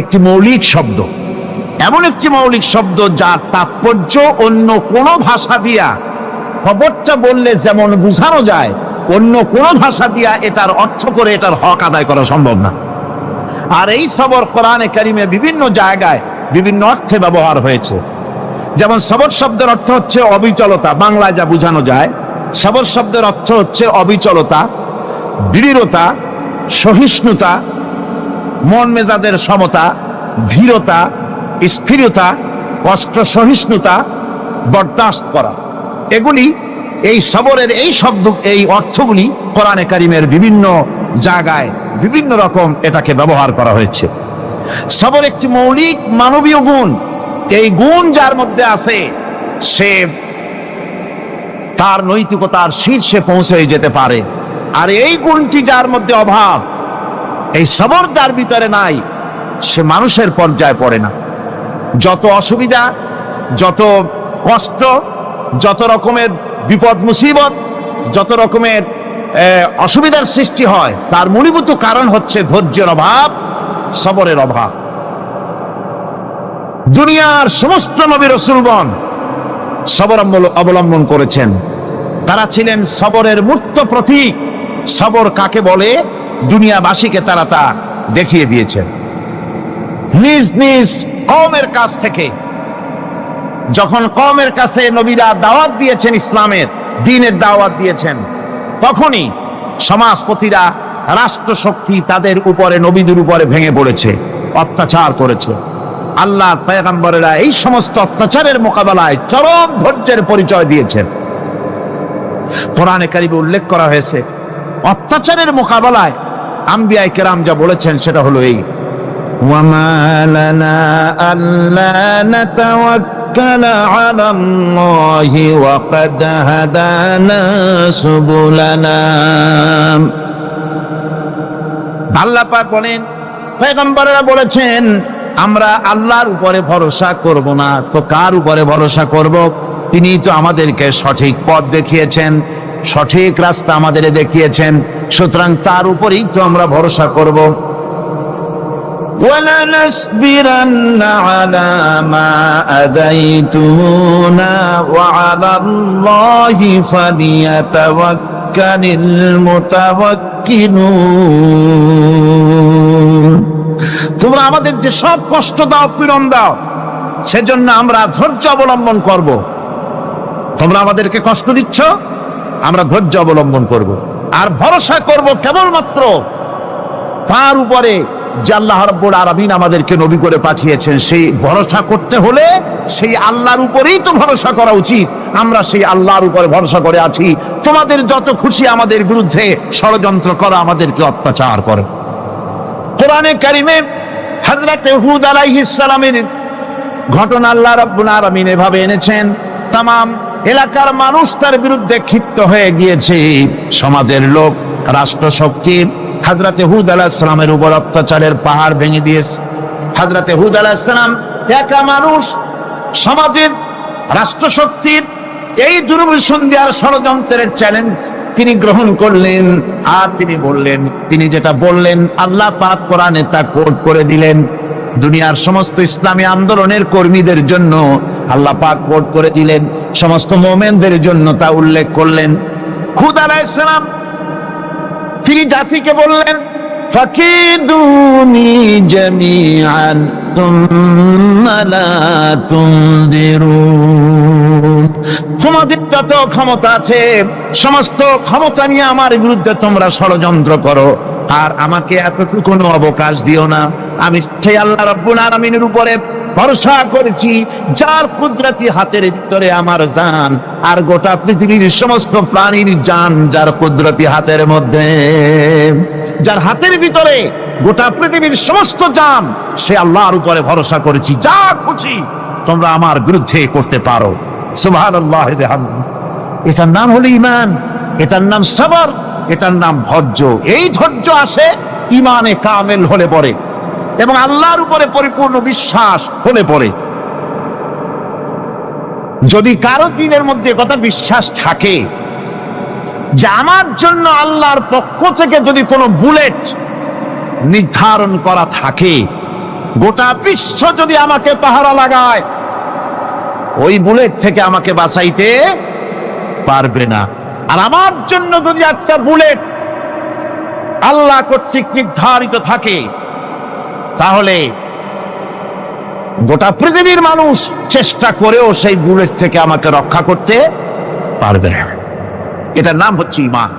একটি মৌলিক শব্দ, এমন একটি মৌলিক শব্দ যার তাৎপর্য অন্য কোনো ভাষা দিয়া খবরটা বললে যেমন বোঝানো যায়, অন্য কোনো ভাষা দিয়া এটার অর্থ করে এটার হক আদায় করা সম্ভব না। আর এই সবর কোরআনে কারিমে বিভিন্ন জায়গায় বিভিন্ন অর্থে ব্যবহার হয়েছে। যেমন সবর শব্দের অর্থ হচ্ছে অবিচলতা, বাংলায় যা বোঝানো যায়। সবর শব্দের অর্থ হচ্ছে অবিচলতা, দৃঢ়তা, সহিষ্ণুতা, মন মেজাজের সমতা, ধীরতা, স্থিরতা, কষ্ট সহিষ্ণুতা, বরদাস্ত করা। এগুলি এই সবরের এই শব্দ, এই অর্থগুলি কোরআনে কারিমের বিভিন্ন জায়গায় বিভিন্ন রকম এটাকে ব্যবহার করা হয়েছে। সবর একটি মৌলিক মানবীয় গুণ। এই গুণ যার মধ্যে আছে সে তার নৈতিকতার শীর্ষে পৌঁছে যেতে পারে। আর এই গুণটি যার মধ্যে অভাব, এই সবর যার ভিতরে নাই, সে মানুষের পর্যায়ে পড়ে না। যত অসুবিধা, যত কষ্ট, যত রকমের বিপদ মুসিবত, যত রকমের অসুবিধার সৃষ্টি হয়, তার মূলীভূত কারণ হচ্ছে ধৈর্যের অভাব, সবরের অভাব। দুনিয়ার সমস্ত নবী রাসূলগণ সবর অবলম্বন করেছেন। তারা ছিলেন সবরের মূর্ত প্রতীক। সবর কাকে বলে দুনিয়াবাসীকে তারা তা দেখিয়ে দিয়েছেন। নিজ নিজ কওমের কাছ থেকে যখন কওমের কাছে নবীরা দাওয়াত দিয়েছেন, ইসলামের দ্বীনের দাওয়াত দিয়েছেন, তখনই সমাজপতিরা, রাষ্ট্রশক্তি তাদের উপরে, নবীদের উপরে ভেঙে পড়েছে, অত্যাচার করেছে। আল্লাহর পয়গম্বরেরা এই সমস্ত অত্যাচারের মোকাবেলায় চরম ধৈর্যের পরিচয় দিয়েছেন। কোরআনে কারিমে উল্লেখ করা হয়েছে অত্যাচারের মোকাবেলায় আম্বিয়ায়ে কেরাম যা বলেছেন সেটা হলো এই, ওয়ামা লানা আল্লা নাতাওয়াক্কালা আলাল্লাহি ওয়া ক্বাদ হাদানা সুবুলানা। আল্লাহ পাক বলেন, পয়গম্বরেরা বলেছেন আমরা আল্লাহর উপরে ভরসা করব না, তো কার উপরে ভরসা করব? তিনি তো আমাদেরকে সঠিক পথ দেখিয়েছেন, সঠিক রাস্তা আমাদের দেখিয়েছেন, সুতরাং তার উপরেই তো আমরা ভরসা করব। ولنصبرن على ما آذيتمونا وعلى الله فليتوكل المتوكلون। তোমরা আমাদের যে সব কষ্ট দাও, পীড়ন দাও, সেজন্য আমরা ধৈর্য অবলম্বন করব। তোমরা আমাদেরকে কষ্ট দিচ্ছ, আমরা ধৈর্য অবলম্বন করব আর ভরসা করব কেবলমাত্র তার উপরে যে আল্লাহ রাব্বুল আলামিন আমাদেরকে নবী করে পাঠিয়েছেন। সেই ভরসা করতে হলে সেই আল্লাহর উপরেই তো ভরসা করা উচিত। আমরা সেই আল্লাহর উপরে ভরসা করে আছি। তোমাদের যত খুশি আমাদের বিরুদ্ধে ষড়যন্ত্র করা, আমাদেরকে অত্যাচার করে। কোরআনে কারিমে হযরত হুদ আলাইহিস সালামের ঘটনা আল্লাহ রাব্বুল আলামিন এভাবে এনেছেন। তামাম এলাকার মানুষ তার বিরুদ্ধে ক্ষিপ্ত হয়ে গিয়েছে। সমাজের লোক, রাষ্ট্রশক্তি হযরত হুদ আলাইহিস সালামের উপর অত্যাচারের পাহাড় ভেঙে দিয়েছে। হযরত হুদ আলাইহিস সালাম একা মানুষ, সমাজের রাষ্ট্রশক্তির এই দুর্বিসন্ধির ষড়যন্ত্রের চ্যালেঞ্জ তিনি গ্রহণ করলেন। আর তিনি বললেন, তিনি যেটা বললেন আল্লাহ পাক কোরআনে তা কোট করে দিলেন। দুনিয়ার সমস্ত ইসলামী আন্দোলনের কর্মীদের জন্য আল্লাহ পাক কোট করে দিলেন, সমস্ত মুমিনদের জন্য তা উল্লেখ করলেন। হুদ আলাইহিস সালাম তিনি জাতিকে বললেন, ফাকিদুনি জামিআন তুম্মা লা তুনদিরুন। তোমাদের যত ক্ষমতা আছে সমস্ত ক্ষমতা নিয়ে আমার বিরুদ্ধে তোমরা ষড়যন্ত্র করো, আর আমাকে এতটুকু অবকাশ দিও না। আমি সেই আল্লাহ রাব্বুল আলামিনের উপরে ভরসা করেছি, যার কুদরতি হাতের ভিতরে আমার জান, আর গোটা পৃথিবীর সমস্ত প্রাণীর জান যার কুদরতি হাতের মধ্যে। যার হাতের ভিতরে গোটা পৃথিবীর সমস্ত জান, সে আল্লাহর উপরে ভরসা করেছি। যা খুশি তোমরা আমার বিরুদ্ধে করতে পারো। সুবহানাল্লাহ। এটার নাম হলো ঈমান, এটার নাম সবর, এটার নাম ধৈর্য। এই ধৈর্য আসে ঈমানে কামেল হলে পরে এবং আল্লাহর উপরে পরিপূর্ণ বিশ্বাস হলে পরে। যদি কারো দিনের মধ্যে কথা বিশ্বাস থাকে যে আমার জন্য আল্লাহর পক্ষ থেকে যদি কোনো বুলেট নির্ধারণ করা থাকে, গোটা বিশ্ব যদি আমাকে পাহারা লাগায়, ওই বুলেট থেকে আমাকে বাঁচাইতে পারবে না। আর আমার জন্য যদি একটা বুলেট আল্লাহ কর্তৃক নির্ধারিত থাকে, তাহলে গোটা পৃথিবীর মানুষ চেষ্টা করেও সেই বুলেট থেকে আমাকে রক্ষা করতে পারবে না। এটার নাম হচ্ছে ঈমান।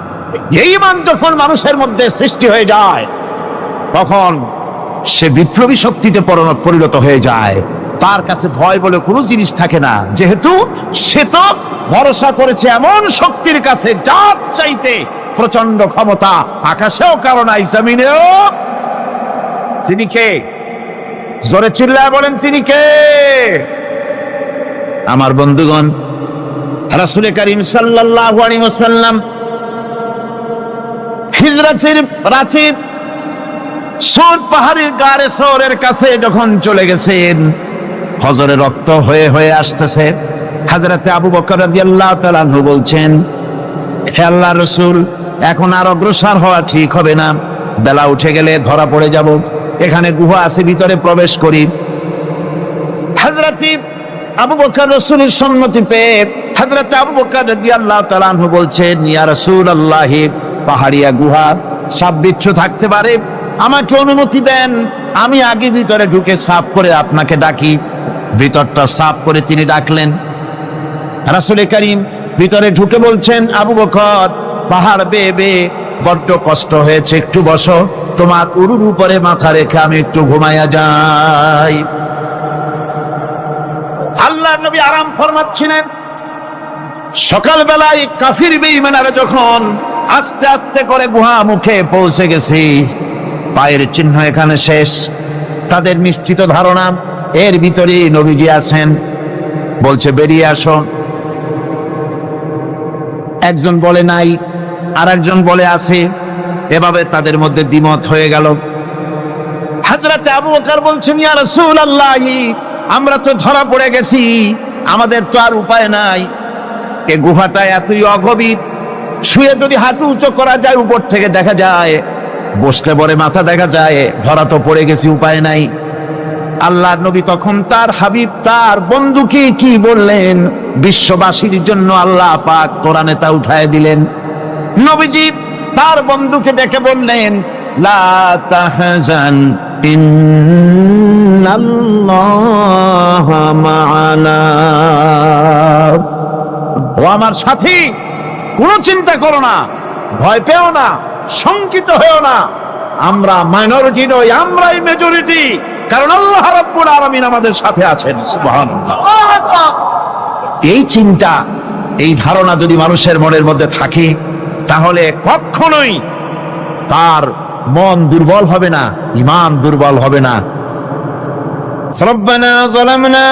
এই ঈমান যখন মানুষের মধ্যে সৃষ্টি হয়ে যায়, তখন সে বিপ্লবী শক্তিতে পরিণত হয়ে যায়। তার কাছে ভয় বলে কোনো জিনিস থাকে না, যেহেতু সে তো ভরসা করেছে এমন শক্তির কাছে যার চাইতে প্রচন্ড ক্ষমতা আকাশেও কারো নাই, জমিনেও। তিনি কে? জোরে চিল্লায় বলেন, তিনি কে? আমার বন্ধুগণ, রাসূল করিম সাল্লাল্লাহু আলাইহি ওয়াসাল্লাম হিজরতের রাতে সৌর পাহাড়ের গাড়ে সৌরের কাছে যখন চলে গেছেন, ফজরে রক্ত হয়ে হয়ে আসতেছে। হযরতে আবু বকর রাদিয়াল্লাহু তাআলা আনহু বলছেন, হে আল্লাহর রাসূল, এখন আর অগ্রসর হওয়া ঠিক হবে না, বেলা উঠে গেলে ধরা পড়ে যাব। এখানে গুহা আছে, ভিতরে প্রবেশ করি। হযরতে আবু বকর রাসূলের সম্মতি পেয়ে হযরতে আবু বকর রাদিয়াল্লাহু তাআলা আনহু বলছেন, ইয়া রাসূলুল্লাহ, পাহাড়িয়া গুহা, সাপ বিচ্ছু থাকতে পারে, আমাকে অনুমতি দেন, আমি আগে ভিতরে ঢুকে সাফ করে আপনাকে ডাকি। ভিতরটা সাফ করে তিনি ডাকলেন। রাসূল করিম ভিতরে ঢুকে বলছেন, আবু বকর, পাহাড় বেয়ে বেয়ে বড্ড কষ্ট হয়েছে, একটু বসো, তোমার উরুর উপরে মাথা রেখে আমি একটু ঘুমাইয়া যাই। আল্লাহর নবী আরাম ফরমাচ্ছিলেন। সকালবেলায় কাফির বেঈমানেরা যখন আস্তে আস্তে করে গুহা মুখে পৌঁছে গেছে, পায়ের চিহ্ন এখানে শেষ, তাদের নিশ্চিত ধারণা এর ভিতরে নবীজি আছেন। বলছে, বেরিয়ে আসো। একজন বলে নাই, আর একজন বলে আছে। এভাবে তাদের মধ্যে দ্বিমত হয়ে গেল। হযরতে আবু বকর বলছেন, ইয়া রাসূলুল্লাহ, আমরা তো ধরা পড়ে গেছি, আমাদের তো আর উপায় নাই। এ গুহাটা এতই অগভীর, শুয়ে যদি হাঁটু উঁচু করা যায় উপর থেকে দেখা যায় বসলে পরে মাথা দেখা যায়, ধরা তো পড়ে গেছি, উপায় নাই। আল্লাহর নবী তখন তার হাবিব, তার বন্ধুকে কি বললেন? বিশ্ববাসীর জন্য আল্লাহ পাক কোরআনে তা উঠায় দিলেন। নবীজি তার বন্ধুকে ডেকে বললেন, লা তাহজান ইন্নাল্লাহা মা'ানা। ও আমার সাথী, কোনো চিন্তা করো না, ভয় পেও না, শঙ্কিত হয়েও না। আমরা মাইনরিটি নই, আমরাই মেজরিটি, কারণ আল্লাহ রাব্বুল আলামিন আমাদের সাথে আছেন। সুবহানাল্লাহ। এই চিন্তা, এই ধারণা যদি মানুষের মনের মধ্যে থাকে, তাহলে কখনোই তার মন দুর্বল হবে না, ঈমান দুর্বল হবে না। ربنا ظلمنا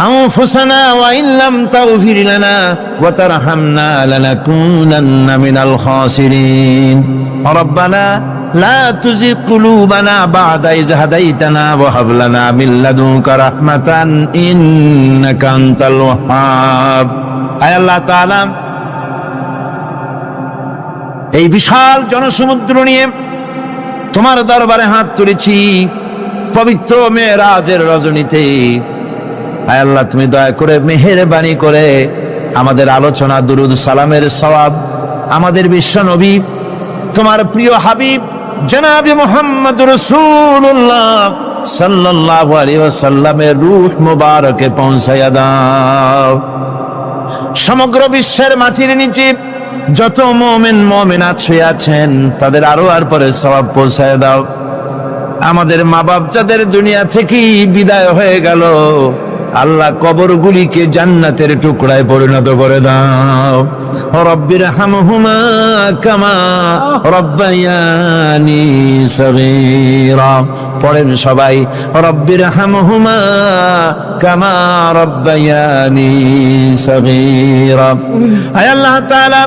أنفسنا وإن لم تغفر لنا وترحمنا لنكونن من الخاسرين ربنا لا تزغ قلوبنا بعد إذ هديتنا وهب لنا من لدنك رحمة إنك أنت الوهاب। আয় আল্লাহ তাআলা, এই বিশাল জনসমুদ্র নিয়ে তোমার দরবারে হাত তুলেছি পবিত্র মেরাজের রজনীতে। আয় আল্লাহ, তুমি দয়া করে মেহেরবানি করে আমাদের আলোচনা, দুরুদ সালামের সওয়াব আমাদের বিশ্ব নবী, তোমার প্রিয় হাবিব জনাবে মুহাম্মদ রাসূলুল্লাহ সাল্লাল্লাহু আলাইহি ওয়াসাল্লামের রূহ মুবারকে পৌঁছায়া দাও। সমগ্র বিশ্বের মাটির নিচে যত মুমিন মুমিনাত শুয়ে আছেন, তাদের আরো আর পরে সওয়াব পৌঁছায় দাও। আমাদের মা বাপ যাদের দুনিয়া থেকে বিদায় হয়ে গেল, আল্লাহ কবরগুলিকে জান্নাতের টুকরায় পরিণত করে দাও। রব্বির হামহুমা কামা রব্বায়ানি সগীরা। পড়েন সবাই, রব্বির হামহুমা কামা রব্বায়ানি সগীরা। আয় আল্লাহ তাআলা,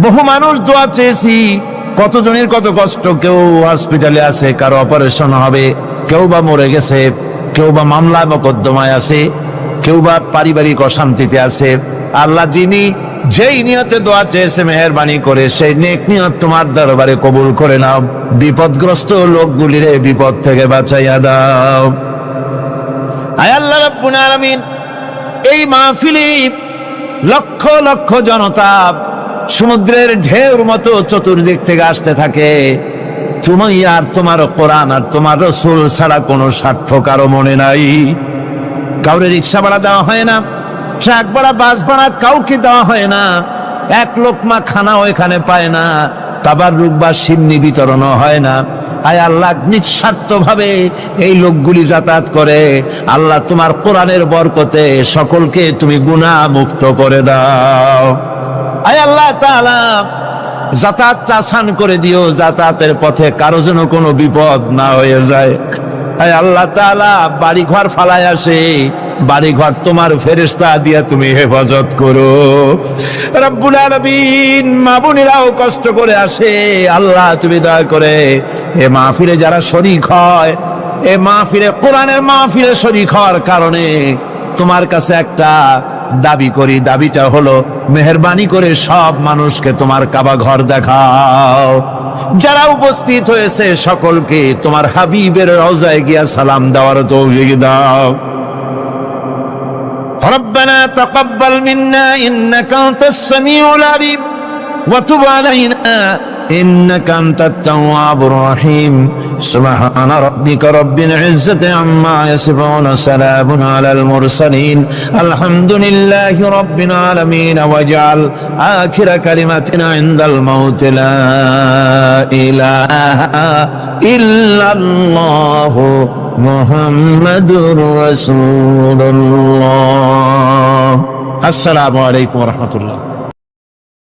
বহু মানুষ দোয়া চেয়েছি, কতজনের কত কষ্ট, কেউ হসপিটালে আছে, কারো অপারেশন হবে, কেউ বা মরে গেছে, কেউ বা মামলা মোকদ্দমায় আছে, কেউ বা পারিবারিক অশান্তিতে আছে। আল্লাহ, যিনি যেই নিয়তে দোয়া চেয়েছে, মেহেরবানি করে সেই নেক নিয়ত তোমার দরবারে কবুল করে নাও। বিপদগ্রস্ত লোকগুলির বিপদ থেকে বাঁচাইয়া দাও। আয় আল্লাহ রাব্বুল আলামিন, এই মাহফিলে লক্ষ লক্ষ জনতা সমুদ্রের ঢেউর মতো চতুর্দিক থেকে আসতে থাকে। তুমি আর তোমার কোরআন আর তোমার রাসূল ছাড়া কোনো স্বার্থ কারো মনে নাই। কাউরে রিক্সা ভাড়া দেওয়া হয় না, ট্রাক ভাড়া, বাস ভাড়া কাউকে দেওয়া হয় না, এক লোকমা খানাও এখানে পায় না, তাবাররুক বা সিন্নি বিতরণও হয় না। আয় আল্লাহ, নিঃস্বার্থ ভাবে এই লোকগুলি যাতায়াত করে। আল্লাহ, তোমার কোরআনের বরকতে সকলকে তুমি গুনাহ মুক্ত করে দাও। আয় আল্লাহ তাআলা, যাতায়াতটা আসান করে দিও, যাতায়াতের পথে কারো যেন কোনো বিপদ না হয়ে যায়। আয় আল্লাহ তাআলা, বাড়ি ঘর ফালায় আসে, বাড়ি ঘর তোমার ফেরেশতা দিয়া তুমি হেফাজত করো। রব্বুল আলামিন, মা বোনেরাও কষ্ট করে আসে, আল্লাহ তুমি দয়া করে এ মাহফিলে যারা শরীক হয়, এ মাহফিলে, কোরআনের মাহফিলে শরীক হওয়ার কারণে তোমার কাছে একটা দাবি করি। দাবিটা হলো, মেহেরবানি করে সব মানুষকে তোমার কাবা ঘর দেখাও। যারা উপস্থিত হয়েছে সকলকে তোমার হাবিবের রওজায় গিয়া সালাম দেওয়ার তৌফিক দাও। রব্বানা তাকাব্বাল মিন্না ইন্নাকা আনতাস সামিউল আলিম ওয়া তুব আলাইনা ইন্নাকা আনতাত তাওয়াবুর রহিম। সুবহানা রাব্বিকা রাব্বিল ইজ্জাতি আম্মা ইয়াসিফুন, সালামুন আলাল মুরসালিন, আলহামদুলিল্লাহি রাব্বিল আলামিন। ওয়াজআল আখিরা কালিমাতিনা ইনদাল মাউত লা ইলাহা ইল্লাল্লাহু মুহাম্মাদুর রাসূলুল্লাহ। আসসালামু আলাইকুম ওয়া রাহমাতুল্লাহ।